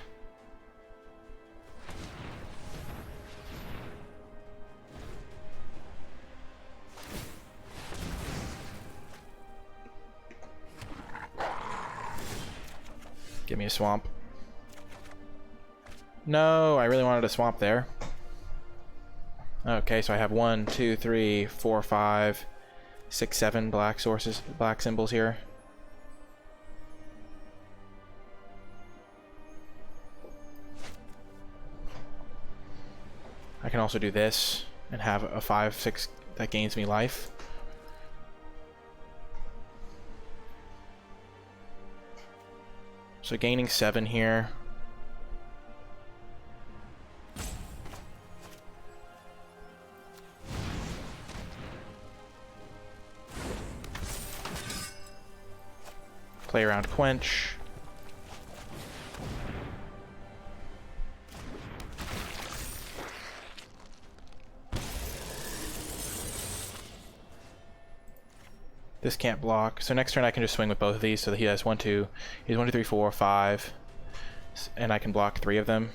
me a swamp. No, I really wanted a swamp there. Okay, so I have 1, 2, 3, 4, 5, 6, 7 black sources, black symbols here. I can also do this and have a 5, 6 that gains me life. So gaining 7 here. Play around Quench. This can't block. So next turn I can just swing with both of these so that he has 1, 2. He's 1, 2, 3, 4, 5. And I can block 3 of them.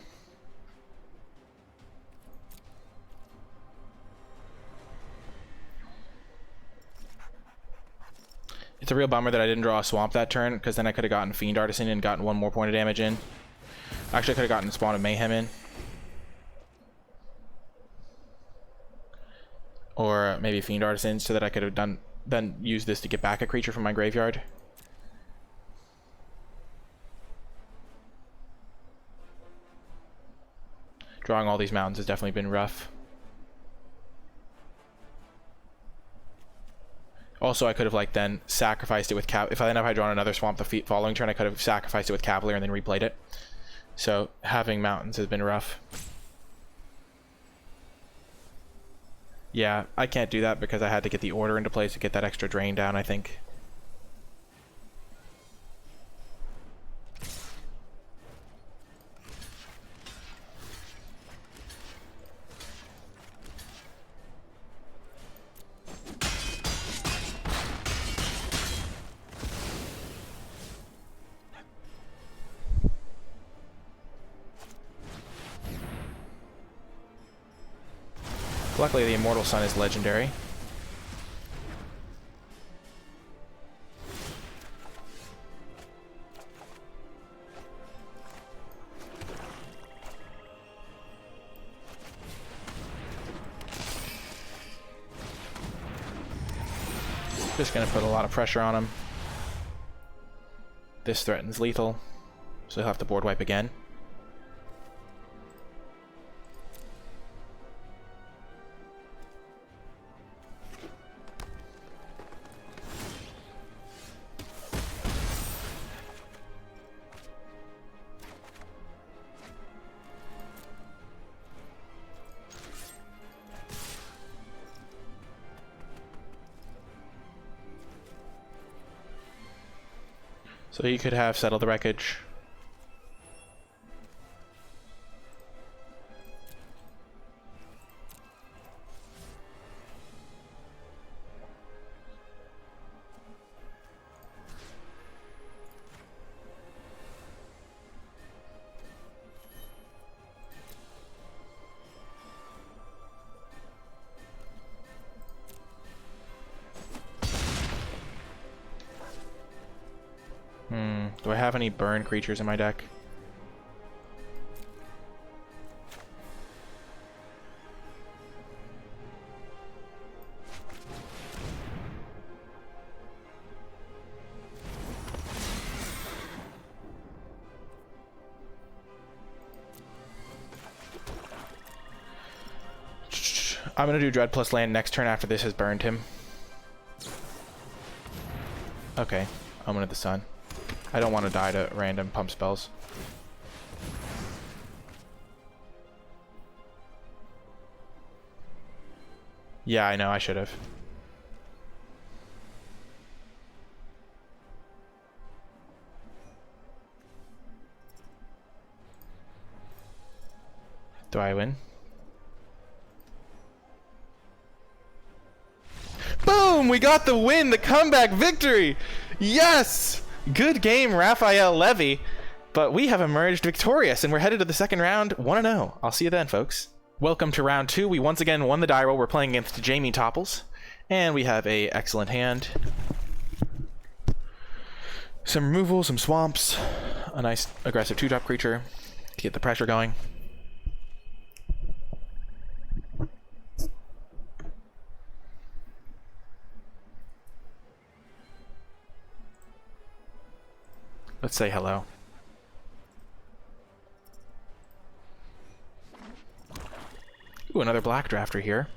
It's a real bummer that I didn't draw a swamp that turn, because then I could have gotten Fiend Artisan and gotten 1 more point of damage in. Actually, I could have gotten Spawn of Mayhem in. Or maybe Fiend Artisan, so that I could have then used this to get back a creature from my graveyard. Drawing all these mountains has definitely been rough. Also, I could have like then sacrificed it with if I had drawn another swamp the following turn, I could have sacrificed it with Cavalier and then replayed it. So having mountains has been rough. Yeah, I can't do that because I had to get the order into place to get that extra drain down, I think. Luckily, the Immortal Sun is legendary. Just gonna put a lot of pressure on him. This threatens lethal, so he'll have to board wipe again. So you could have Settle the Wreckage. Do I have any burn creatures in my deck? I'm gonna do Dread plus land next turn after this has burned him. Okay, Omen of the Sun. I don't want to die to random pump spells. Yeah, I know, I should have. Do I win? Boom! We got the win! The comeback victory! Yes! Good game, Raphael Levy. But we have emerged victorious, and we're headed to the second round 1-0. I'll see you then, folks. Welcome to round 2. We once again won the die roll. We're playing against Jamie Topples. And we have a excellent hand. Some removal, some swamps. a nice aggressive 2-drop creature to get the pressure going. Let's say hello. Ooh, another black drafter here.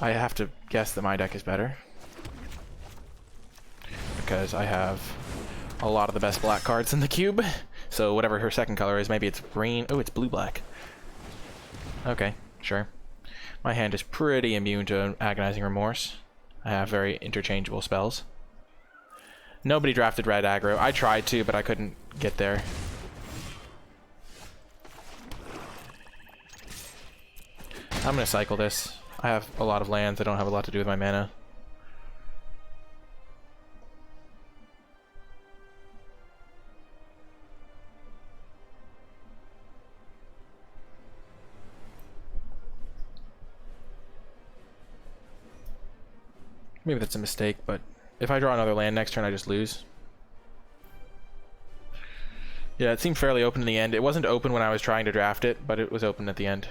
I have to guess that my deck is better, because I have a lot of the best black cards in the cube. So whatever her second color is, maybe it's green. Oh, it's blue-black. Okay, sure. My hand is pretty immune to Agonizing Remorse. I have very interchangeable spells. Nobody drafted red aggro. I tried to, but I couldn't get there. I'm gonna cycle this. I have a lot of lands. I don't have a lot to do with my mana. Maybe that's a mistake, but if I draw another land next turn, I just lose. Yeah, it seemed fairly open in the end. It wasn't open when I was trying to draft it, but it was open at the end.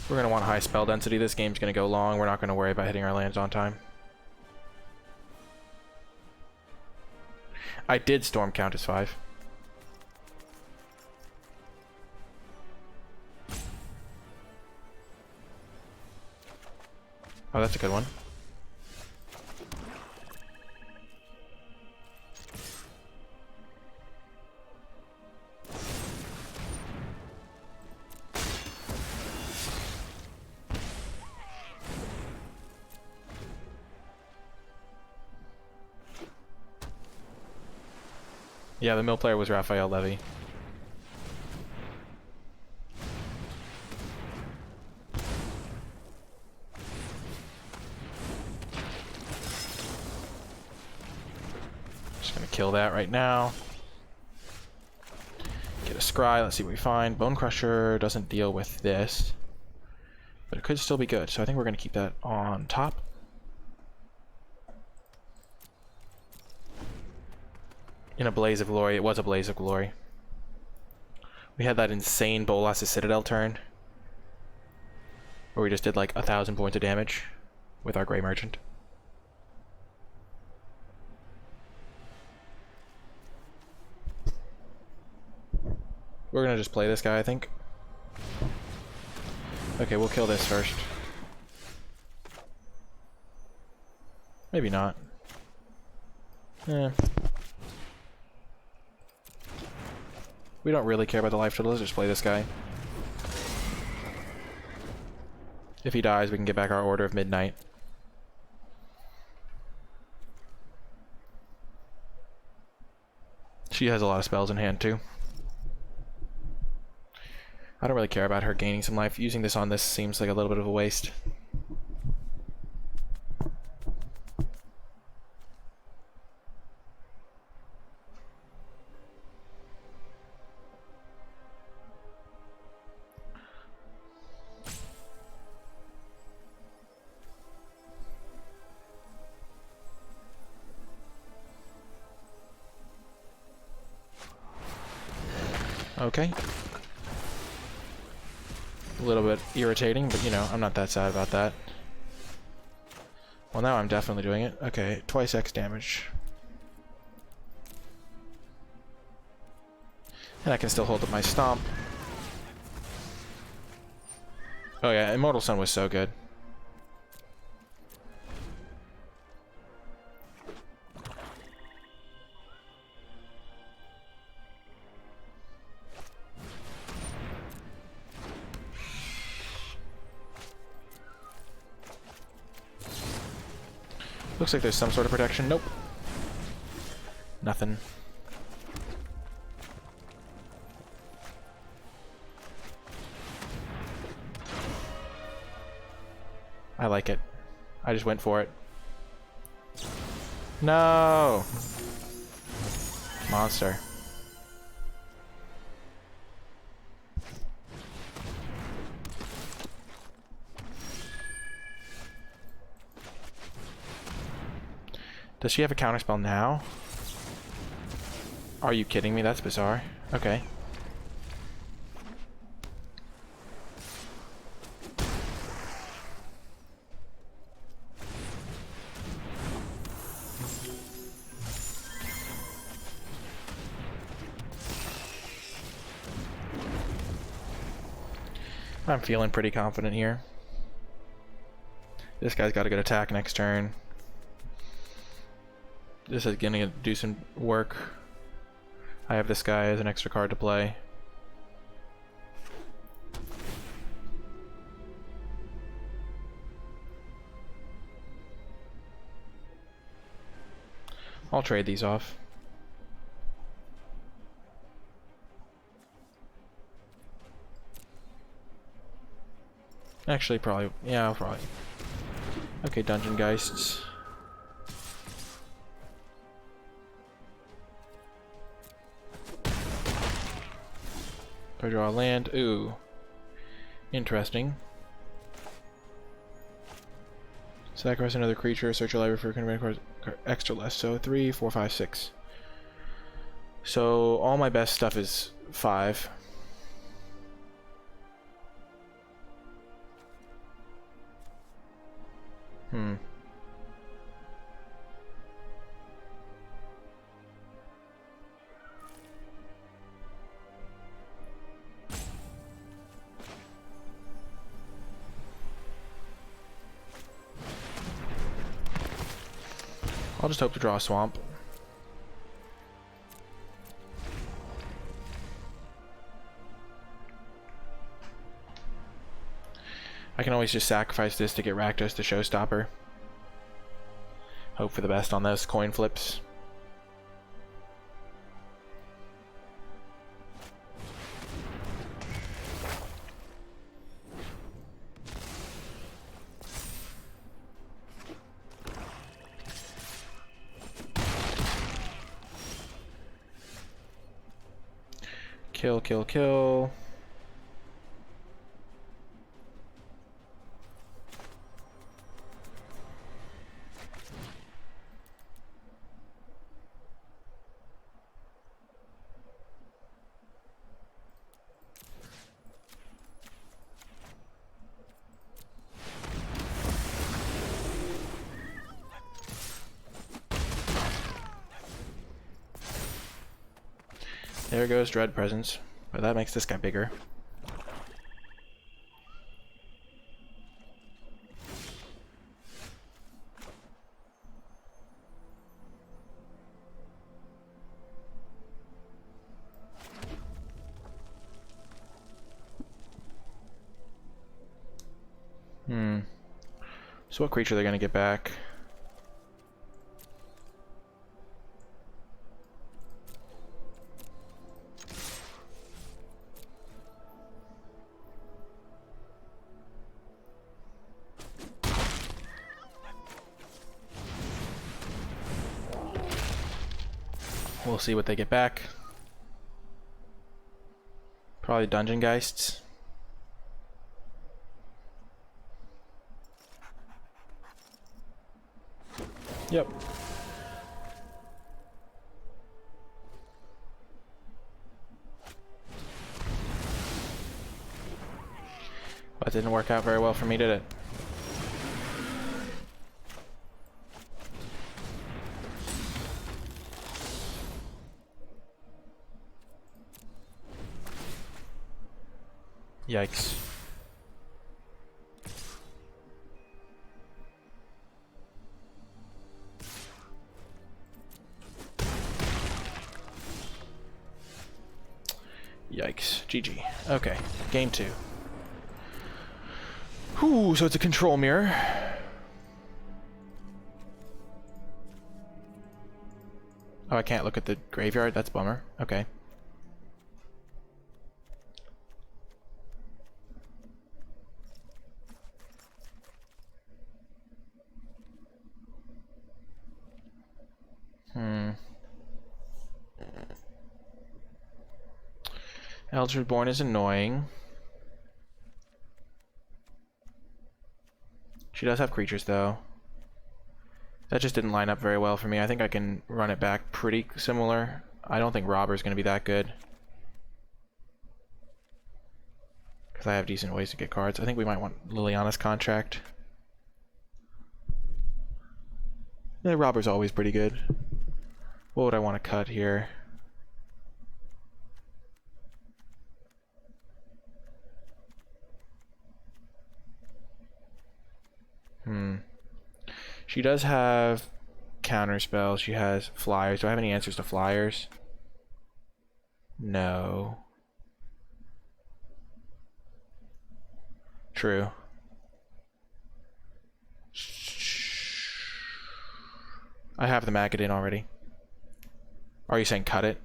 We're going to want high spell density. This game's going to go long. We're not going to worry about hitting our lands on time. I did Storm count as 5. Oh, that's a good one. Yeah, the mill player was Raphael Levy. Just gonna kill that right now. Get a scry, let's see what we find. Bone Crusher doesn't deal with this, but it could still be good, so I think we're gonna keep that on top. In a Blaze of Glory. It was a Blaze of Glory. We had that insane Bolas' Citadel turn, where we just did like 1,000 points of damage with our Grey Merchant. We're gonna just play this guy, I think. Okay, we'll kill this first. Maybe not. Eh. We don't really care about the life total. Let's just play this guy. If he dies, we can get back our Order of Midnight. She has a lot of spells in hand too. I don't really care about her gaining some life. Using this on this seems like a little bit of a waste. Okay. A little bit irritating, but you know, I'm not that sad about that. Well, now I'm definitely doing it. Okay, twice X damage. And I can still hold up my stomp. Oh yeah, Immortal Sun was so good. Looks like there's some sort of protection. Nope. Nothing. I like it. I just went for it. No! Monster. Does she have a counterspell now? Are you kidding me? That's bizarre. Okay. I'm feeling pretty confident here. This guy's got a good attack next turn. This is gonna do some work. I have this guy as an extra card to play. I'll trade these off. Actually, probably, yeah, I'll probably. Okay, Dungeon Geists. If I draw a land, ooh. Interesting. Sacrifice another creature, search your library for convert extra less. So 3, 4, 5, 6. So all my best stuff is 5. I'll just hope to draw a swamp. I can always just sacrifice this to get Rakdos to Showstopper. Hope for the best on those coin flips. Kill, kill, kill. There goes Dread Presence, but that makes this guy bigger. So what creature are they gonna get back? We'll see what they get back. Probably Dungeon Geists. Yep. That didn't work out very well for me, did it? Yikes. Yikes. GG. Okay. Game 2. Whew, so it's a control mirror. Oh, I can't look at the graveyard? That's a bummer. Okay. Eldritch Born is annoying. She does have creatures, though. That just didn't line up very well for me. I think I can run it back pretty similar. I don't think Robber's going to be that good. Because I have decent ways to get cards. I think we might want Liliana's Contract. Yeah, Robber's always pretty good. What would I want to cut here? She does have counter spells. She has flyers. Do I have any answers to flyers? No. True. I have the Magadin already. Are you saying cut it?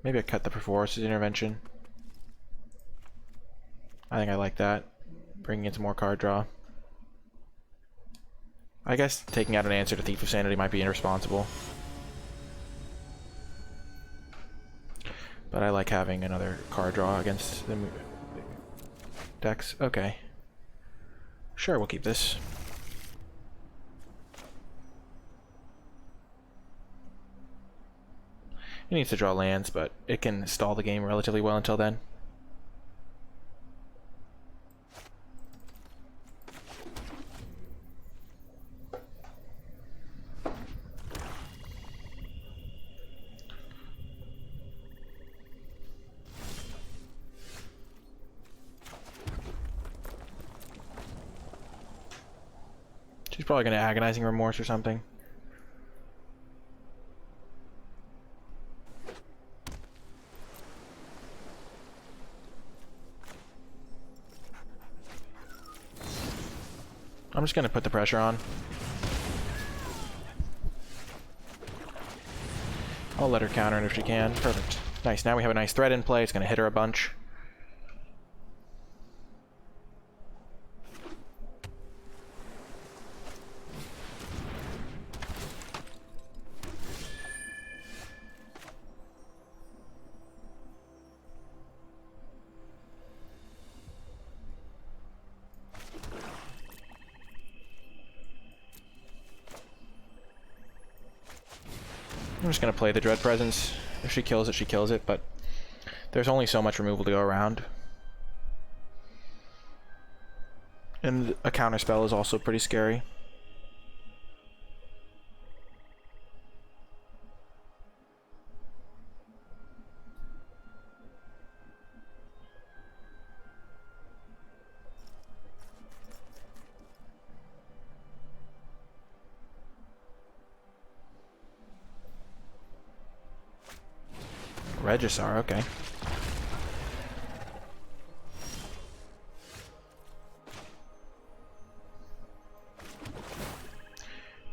Maybe I cut the Perforce's Intervention. I think I like that. Bringing in some more card draw. I guess taking out an answer to Thief of Sanity might be irresponsible. But I like having another card draw against the decks. Okay. Sure, we'll keep this. It needs to draw lands, but it can stall the game relatively well until then. She's probably going to Agonizing Remorse or something. I'm just going to put the pressure on. I'll let her counter it if she can. Perfect. Nice. Now we have a nice threat in play. It's going to hit her a bunch. I'm just going to play the Dread Presence. If she kills it, she kills it, but there's only so much removal to go around. And a counterspell is also pretty scary. Regisar, okay. I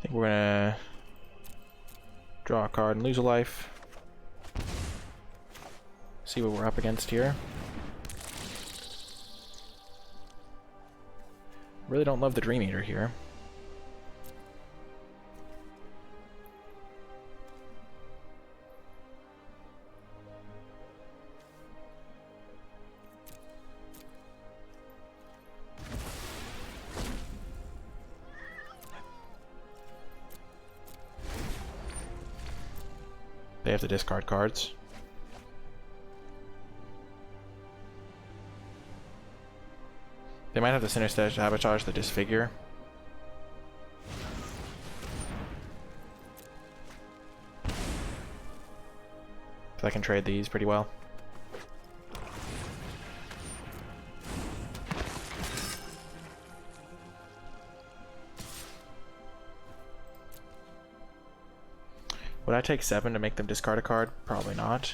think we're gonna draw a card and lose a life. See what we're up against here. Really don't love the Dream Eater here. They have to discard cards. They might have the Sinister Sabotage the Disfigure. So I can trade these pretty well. Would I take 7 to make them discard a card? Probably not.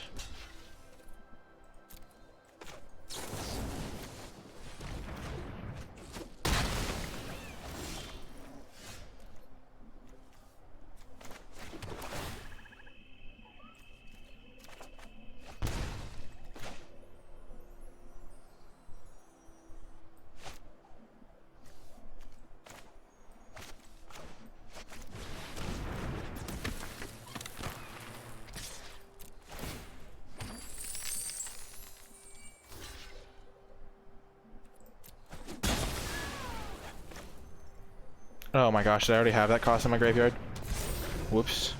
Oh my gosh, did I already have that cost in my graveyard? Whoops.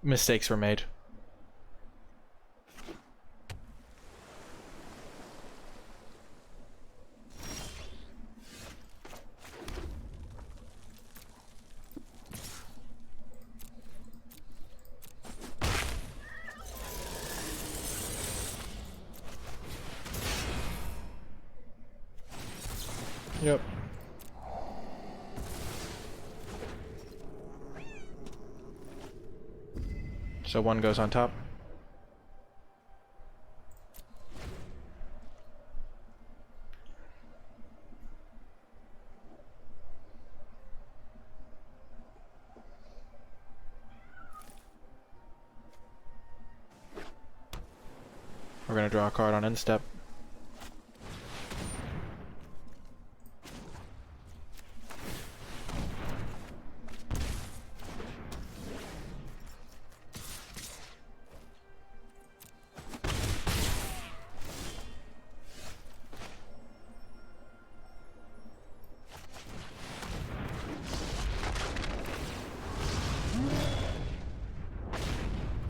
Mistakes were made. Yep. So one goes on top. We're gonna draw a card on end step.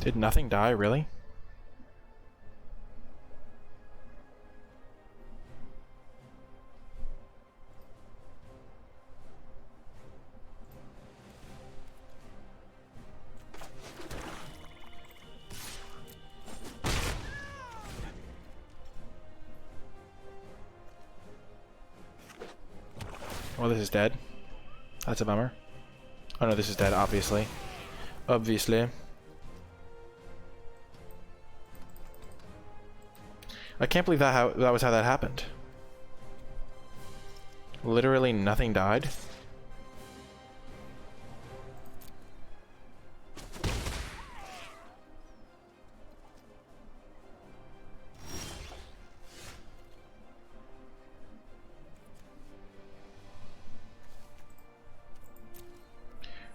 Did nothing die, really? Well, this is dead. That's a bummer. Oh no, this is dead, obviously. Obviously. I can't believe that was how that happened. Literally nothing died.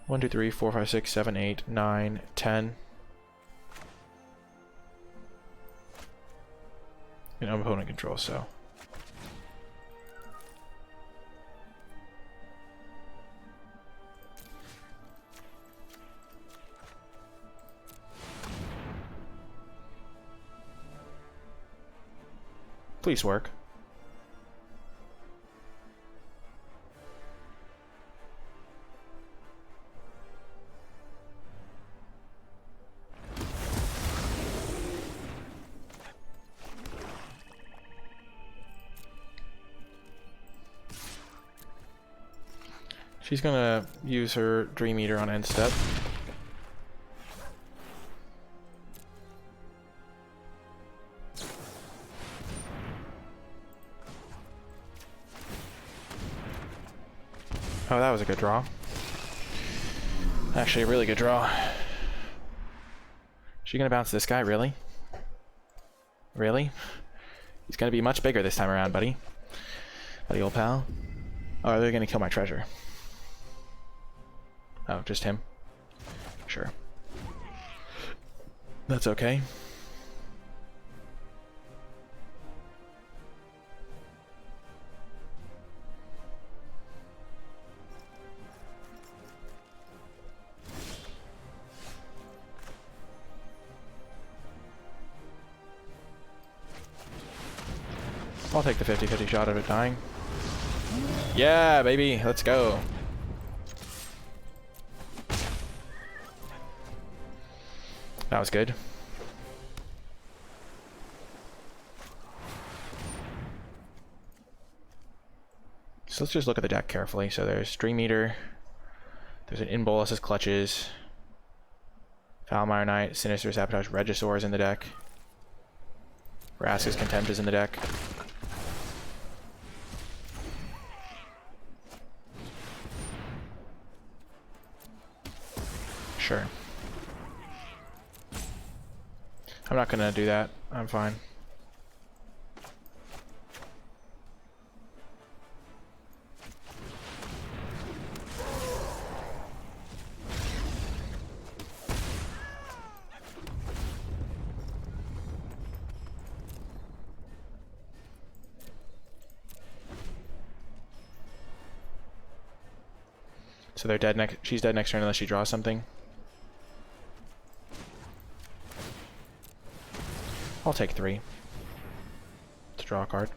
One, two, three, four, five, six, seven, 8, 9, 10. And opponent control, so. Please work. She's gonna use her Dream Eater on end step. Oh, that was a good draw. Actually, a really good draw. She gonna bounce this guy, really? Really? He's gonna be much bigger this time around, buddy. Buddy old pal. Oh, they're gonna kill my treasure. Oh, just him? Sure. That's okay. I'll take the 50-50 shot of it dying. Yeah, baby, let's go. That was good. So let's just look at the deck carefully. So there's Dream Eater. There's an NicolaiBolas' Clutches. Foulmire Knight, Sinister Sabotage, Regisaur is in the deck. Vraska's Contempt is in the deck. Sure. I'm not gonna do that. I'm fine. So they're dead next. She's dead next turn unless she draws something. I'll take 3 to draw a card.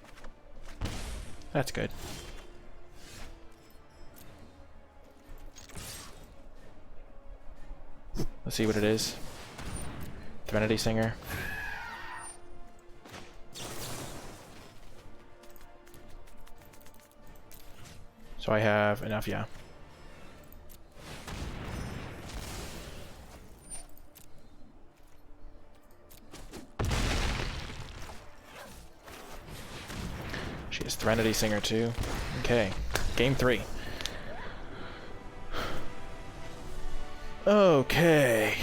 That's good. Let's see what it is. Threnody Singer. So I have enough, yeah. She has Threnody Singer too. Okay, game 3. Okay.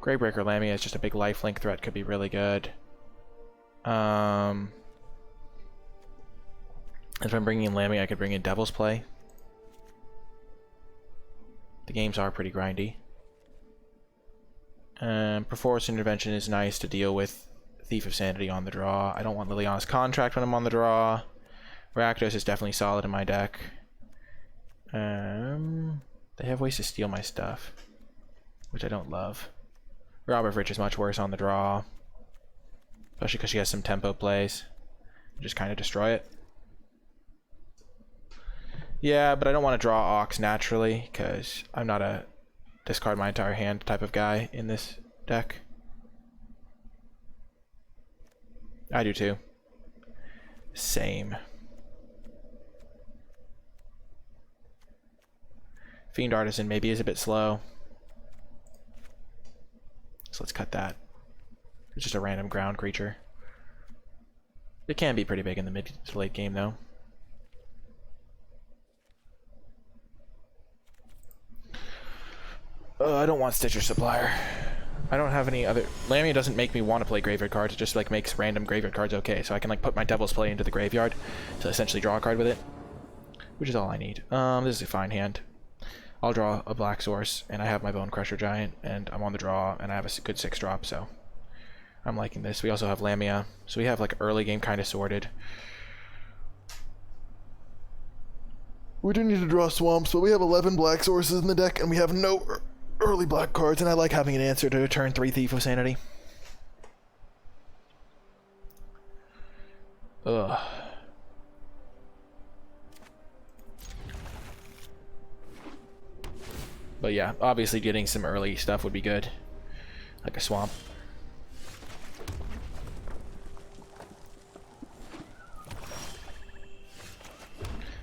Graybreaker Lamia is just a big lifelink threat, could be really good. If I'm bringing in Lamia, I could bring in Devil's Play. The games are pretty grindy. Perforce Intervention is nice to deal with Thief of Sanity on the draw. I don't want Liliana's Contract when I'm on the draw. Rakdos is definitely solid in my deck. They have ways to steal my stuff, which I don't love. Rob of Rich is much worse on the draw, especially because she has some tempo plays. Just kind of destroy it. Yeah, but I don't want to draw Ox naturally, because I'm not a discard my entire hand type of guy in this deck. I do too. Same. Fiend Artisan maybe is a bit slow. So let's cut that. It's just a random ground creature. It can be pretty big in the mid to late game though. I don't want Stitcher Supplier. I don't have any other... Lamia doesn't make me want to play graveyard cards. It just like makes random graveyard cards okay. So I can like put my Devil's Play into the graveyard to essentially draw a card with it. Which is all I need. This is a fine hand. I'll draw a Black Source, and I have my Bone Crusher Giant, and I'm on the draw, and I have a good 6-drop, so I'm liking this. We also have Lamia, so we have like early game kind of sorted. We do need to draw Swamps, but we have 11 Black Sources in the deck, and we have no early black cards, and I like having an answer to a turn 3 Thief of Sanity. Ugh. But yeah, obviously getting some early stuff would be good. Like a Swamp.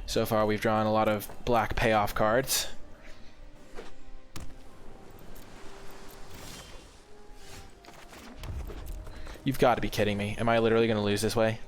So far we've drawn a lot of black payoff cards. You've got to be kidding me. Am I literally going to lose this way?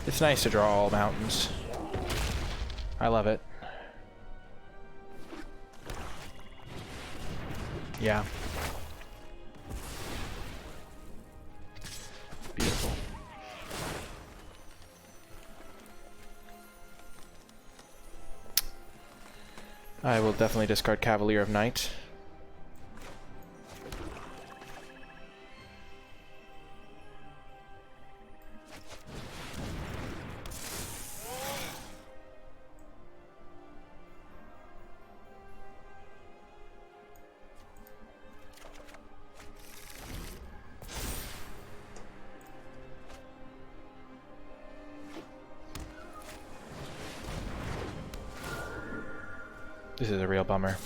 It's nice to draw all mountains. I love it. Yeah. Beautiful. I will definitely discard Cavalier of Night. This is a real bummer.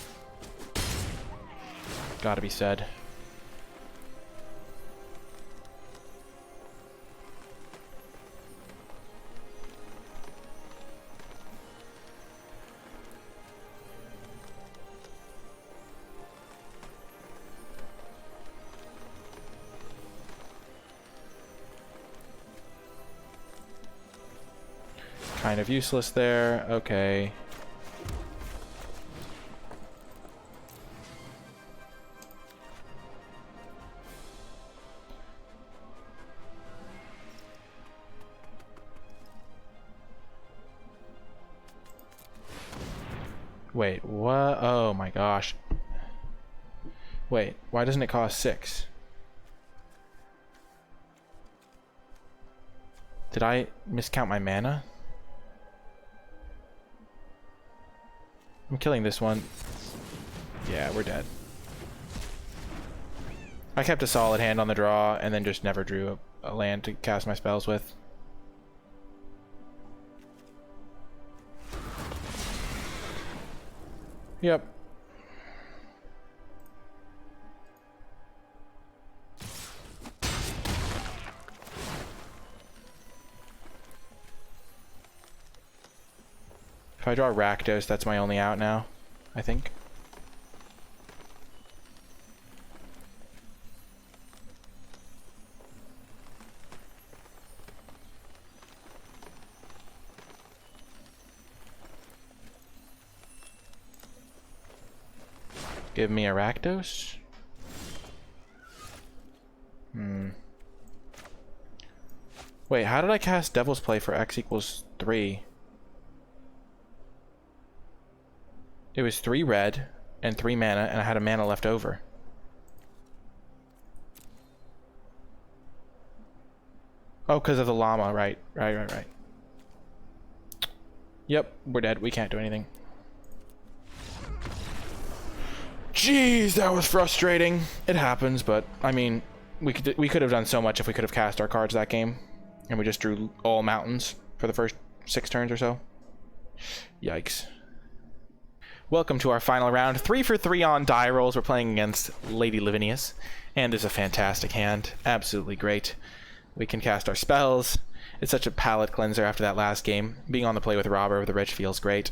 Gotta be said. Kind of useless there. Okay. Wait, what? Oh my gosh. Wait, why doesn't it cost 6? Did I miscount my mana? I'm killing this one. Yeah, we're dead. I kept a solid hand on the draw and then just never drew a land to cast my spells with. Yep. If I draw Rakdos, that's my only out now, I think. Give me a Rakdos? Wait, how did I cast Devil's Play for X equals 3? It was 3 red and 3 mana, and I had a mana left over. Oh, because of the llama, right. Right. Yep, we're dead. We can't do anything. Jeez, that was frustrating. It happens, but I mean, we could have done so much if we could have cast our cards that game, and we just drew all mountains for the first 6 turns or so. Yikes. Welcome to our final round. 3 for 3 on die rolls. We're playing against Lady Lavinius, and is a fantastic hand. Absolutely great. We can cast our spells. It's such a palate cleanser after that last game. Being on the play with Robber of the Rich feels great.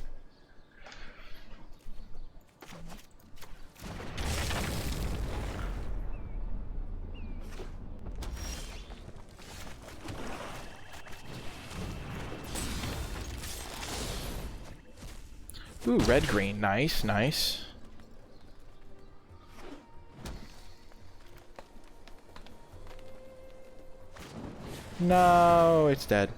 Ooh, red-green. Nice, nice. No, it's dead.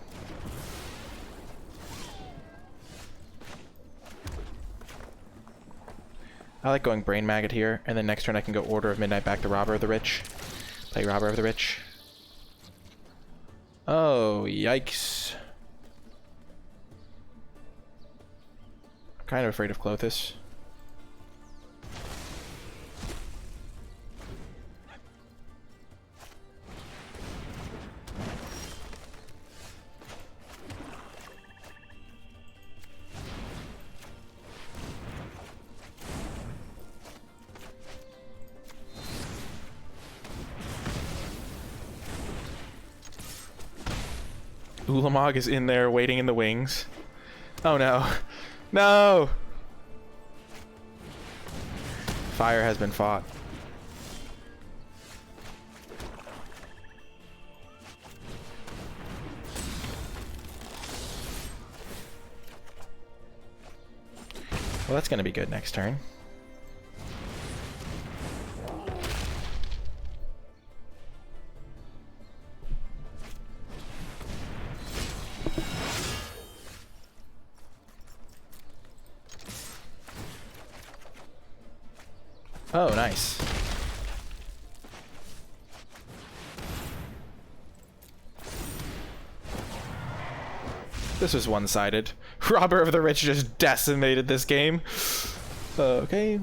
I like going Brain Maggot here, and then next turn I can go Order of Midnight back to Robber of the Rich. Play Robber of the Rich. Oh, yikes. Kind of afraid of Clothis. Ulamog is in there waiting in the wings. Oh no. No! Fire has been fought. Well, that's gonna be good next turn. Oh, nice. This was one-sided. Robber of the Rich just decimated this game. Okay.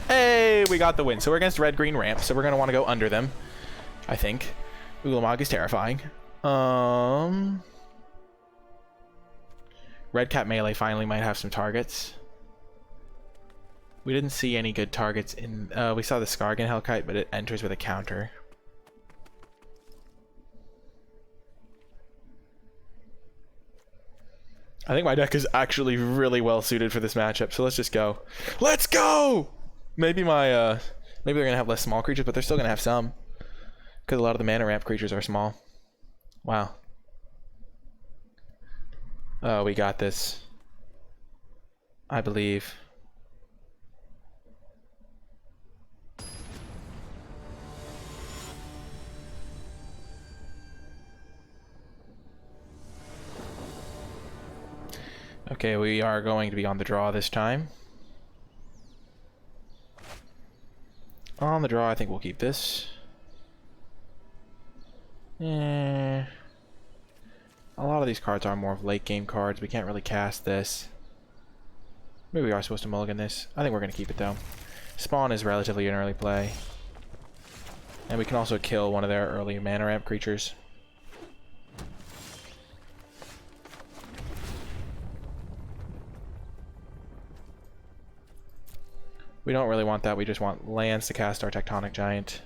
Hey, we got the win. So we're against red-green ramp, so we're going to want to go under them, I think. Ulamog is terrifying. Red Cat melee finally might have some targets. We didn't see any good targets in... we saw the Skargan Hellkite, but it enters with a counter. I think my deck is actually really well suited for this matchup, so let's just go. Let's go! Maybe maybe they're gonna have less small creatures, but they're still gonna have some. Because a lot of the mana ramp creatures are small. Wow. Oh, we got this. I believe. Okay, we are going to be on the draw this time. On the draw, I think we'll keep this. A lot of these cards are more of late game cards. We can't really cast this. Maybe we are supposed to mulligan this. I think we're going to keep it though. Spawn is relatively an early play. And we can also kill one of their early mana ramp creatures. We don't really want that. We just want lands to cast our Tectonic Giant.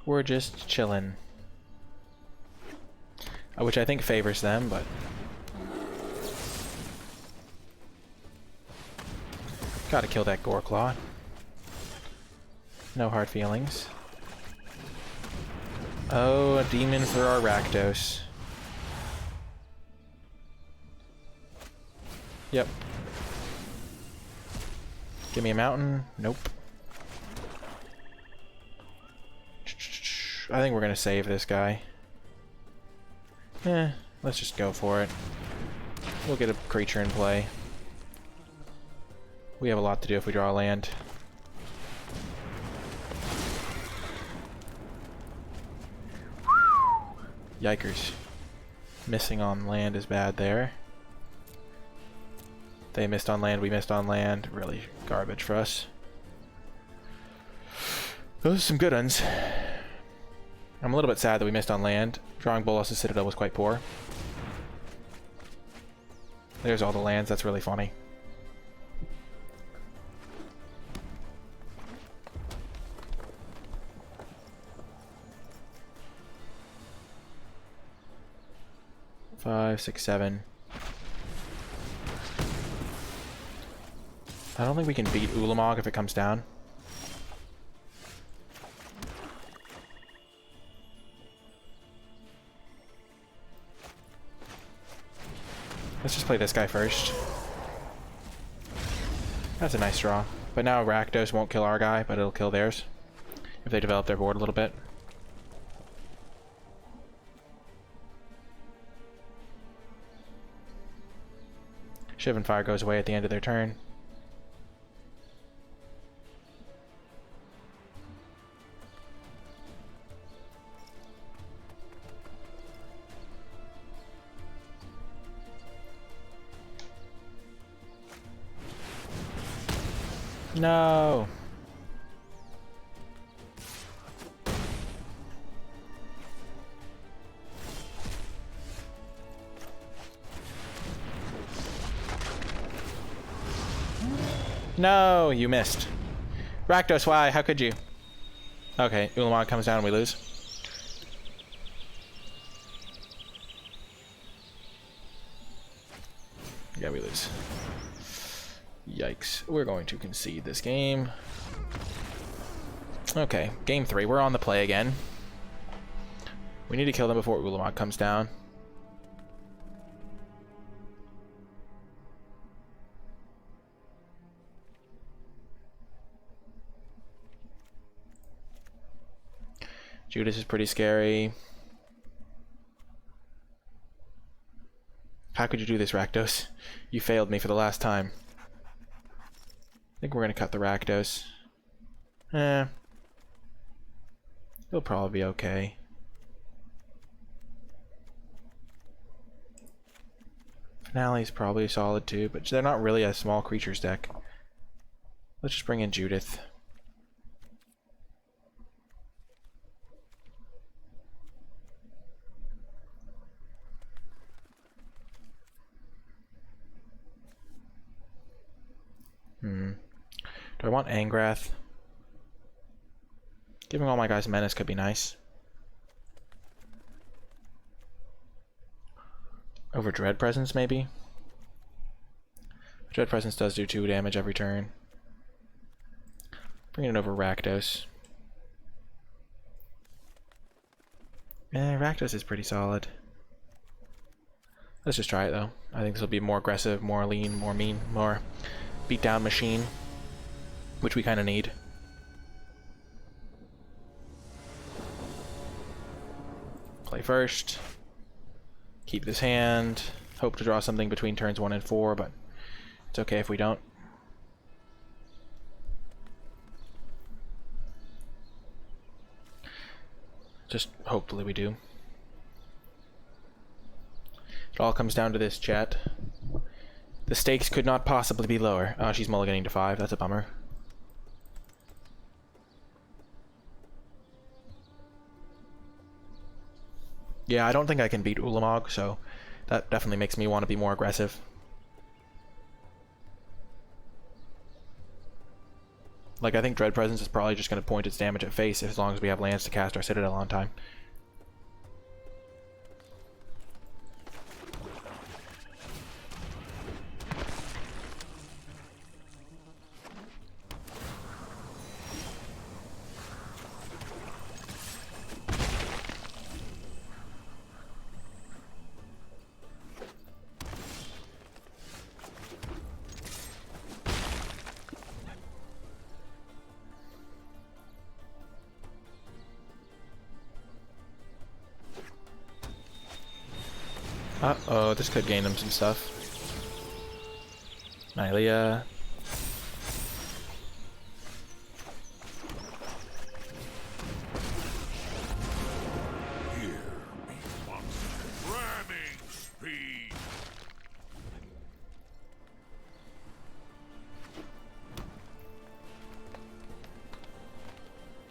We're just chillin'. Which I think favors them, but... Gotta kill that Goreclaw. No hard feelings. Oh, a demon for our Rakdos. Yep. Give me a mountain. Nope. I think we're gonna save this guy. Let's just go for it. We'll get a creature in play. We have a lot to do if we draw a land. Yikers. Missing on land is bad there. They missed on land, we missed on land. Really garbage for us. Those are some good ones. I'm a little bit sad that we missed on land. Drawing Bolas' Citadel was quite poor. There's all the lands, that's really funny. Five, 6, 7. I don't think we can beat Ulamog if it comes down. Let's just play this guy first. That's a nice draw. But now Rakdos won't kill our guy, but it'll kill theirs. If they develop their board a little bit. Shivan Fire goes away at the end of their turn. No. No, you missed. Rakdos, why? How could you? Okay, Ulamog comes down and we lose. Yeah, we lose. Yikes. We're going to concede this game. Okay, game 3. We're on the play again. We need to kill them before Ulamog comes down. Judas is pretty scary. How could you do this, Rakdos? You failed me for the last time. I think we're gonna cut the Rakdos. He'll probably be okay. Finale's probably solid too, but they're not really a small creatures deck. Let's just bring in Judith. Do I want Angrath? Giving all my guys Menace could be nice. Over Dread Presence, maybe? Dread Presence does do 2 damage every turn. Bring it over Rakdos. Rakdos is pretty solid. Let's just try it though. I think this will be more aggressive, more lean, more mean, more beat down machine, which we kind of need. Play first. Keep this hand. Hope to draw something between turns 1 and 4, but it's okay if we don't. Just hopefully we do. It all comes down to this, chat. The stakes could not possibly be lower. Oh, she's mulliganing to 5. That's a bummer. Yeah, I don't think I can beat Ulamog, so that definitely makes me want to be more aggressive. Like, I think Dread Presence is probably just going to point its damage at face as long as we have lands to cast our Citadel on time. Uh-oh, this could gain them some stuff. Nylea.
Here be monsters. Ramming speed.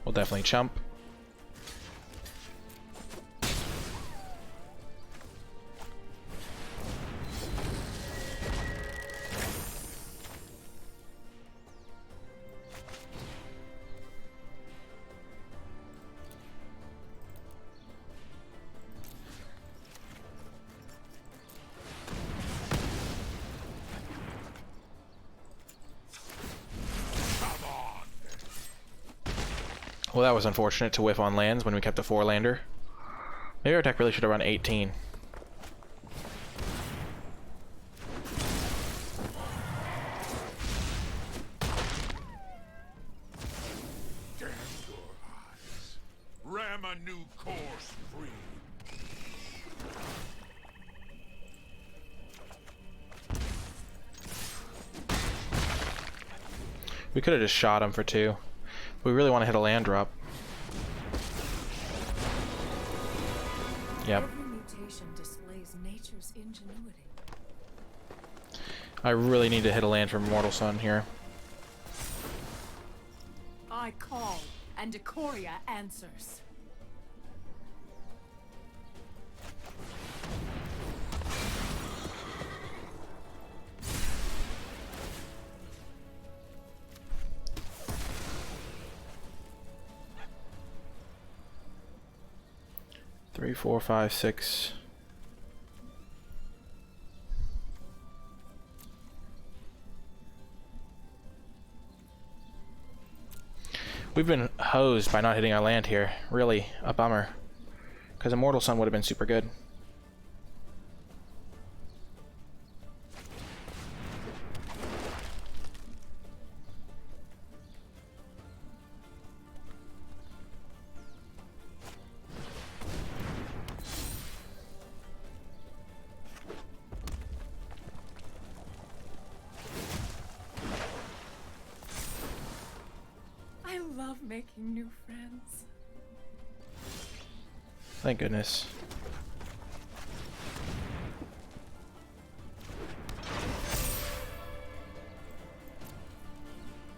We'll definitely chump. Well, that was unfortunate to whiff on lands when we kept a 4-lander. Maybe our deck really should have run 18.
Damn your eyes. Ram a new course free.
We could have just shot him for 2. We really want to hit a land drop. Yep.
Every mutation displays nature's ingenuity.
I really need to hit a land from Immortal Sun here.
I call, and Ikoria answers.
Three, 4, 5, 6. We've been hosed by not hitting our land here. Really, a bummer. Because Immortal Sun would have been super good.
I love making new friends.
Thank goodness.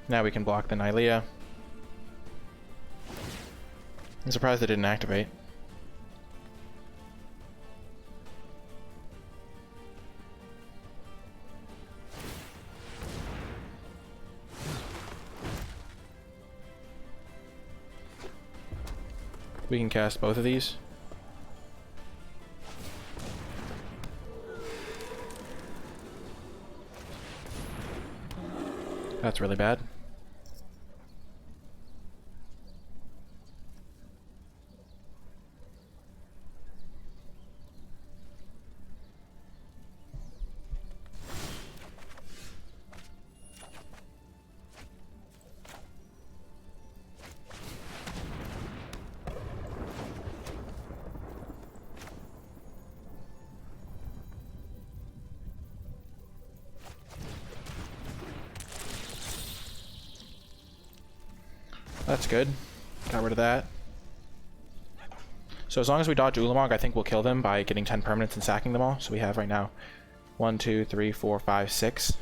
Now we can block the Nylea. I'm surprised it didn't activate. We can cast both of these. That's really bad. That's good. Got rid of that. So as long as we dodge Ulamog, I think we'll kill them by getting 10 permanents and sacking them all. So we have right now 1, 2, 3, 4, 5, 6.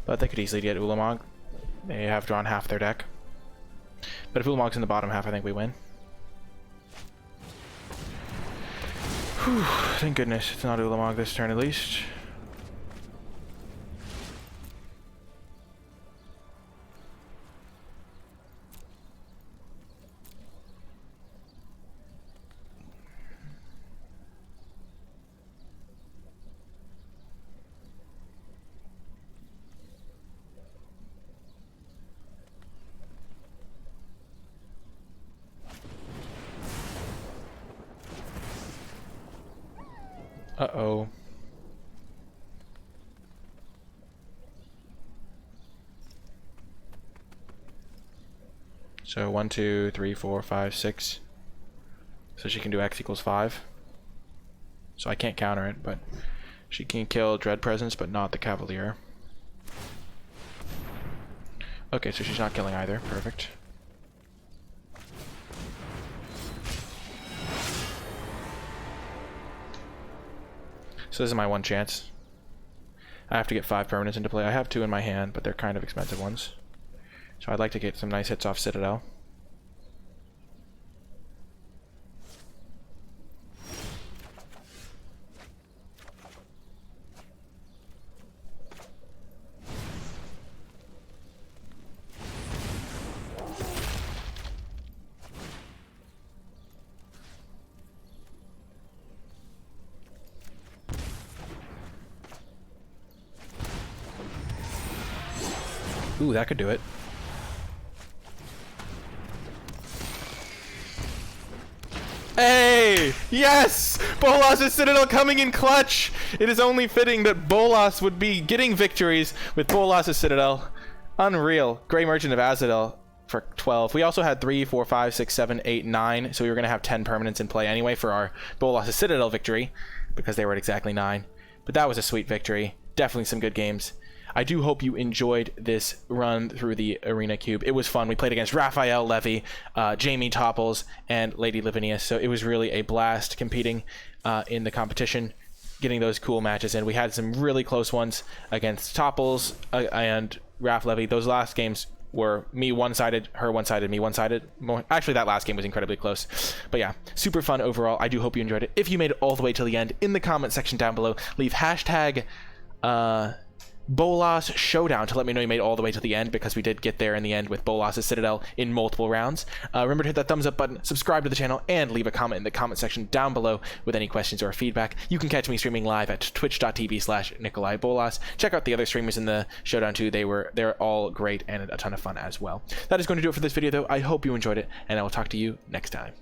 But they could easily get Ulamog. They have drawn half their deck. But if Ulamog's in the bottom half, I think we win. Whew, thank goodness it's not Ulamog this turn at least. Uh-oh. So 1, 2, 3, 4, 5, 6. So she can do X equals 5. So I can't counter it, but she can kill Dread Presence, but not the Cavalier. Okay, so she's not killing either. Perfect. So this is my one chance. I have to get 5 permanents into play. I have 2 in my hand, but they're kind of expensive ones. So I'd like to get some nice hits off Citadel. Ooh, that could do it. Hey! Yes! Bolas' Citadel coming in clutch! It is only fitting that Bolas would be getting victories with Bolas' Citadel. Unreal. Grey Merchant of Azadel for 12. We also had 3, 4, 5, 6, 7, 8, 9, so we were going to have 10 permanents in play anyway for our Bolas' Citadel victory, because they were at exactly 9. But that was a sweet victory. Definitely some good games. I do hope you enjoyed this run through the Arena Cube. It was fun. We played against Raphael Levy, Jamie Topples, and Lady Lavinius, so it was really a blast competing in the competition, getting those cool matches in. We had some really close ones against Topples and Raph Levy. Those last games were me one-sided, her one-sided, me one-sided. Actually, that last game was incredibly close. But yeah, super fun overall. I do hope you enjoyed it. If you made it all the way till the end, in the comment section down below, leave hashtag Bolas Showdown to let me know you made it all the way to the end, because we did get there in the end with Bolas' Citadel in multiple rounds. Remember to hit that thumbs up button, subscribe to the channel, and leave a comment in the comment section down below with any questions or feedback. You can catch me streaming live at twitch.tv/NicolaiBolas. Check out the other streamers in the Showdown too. They're all great and a ton of fun as well. That is going to do it for this video though. I hope you enjoyed it, and I will talk to you next time.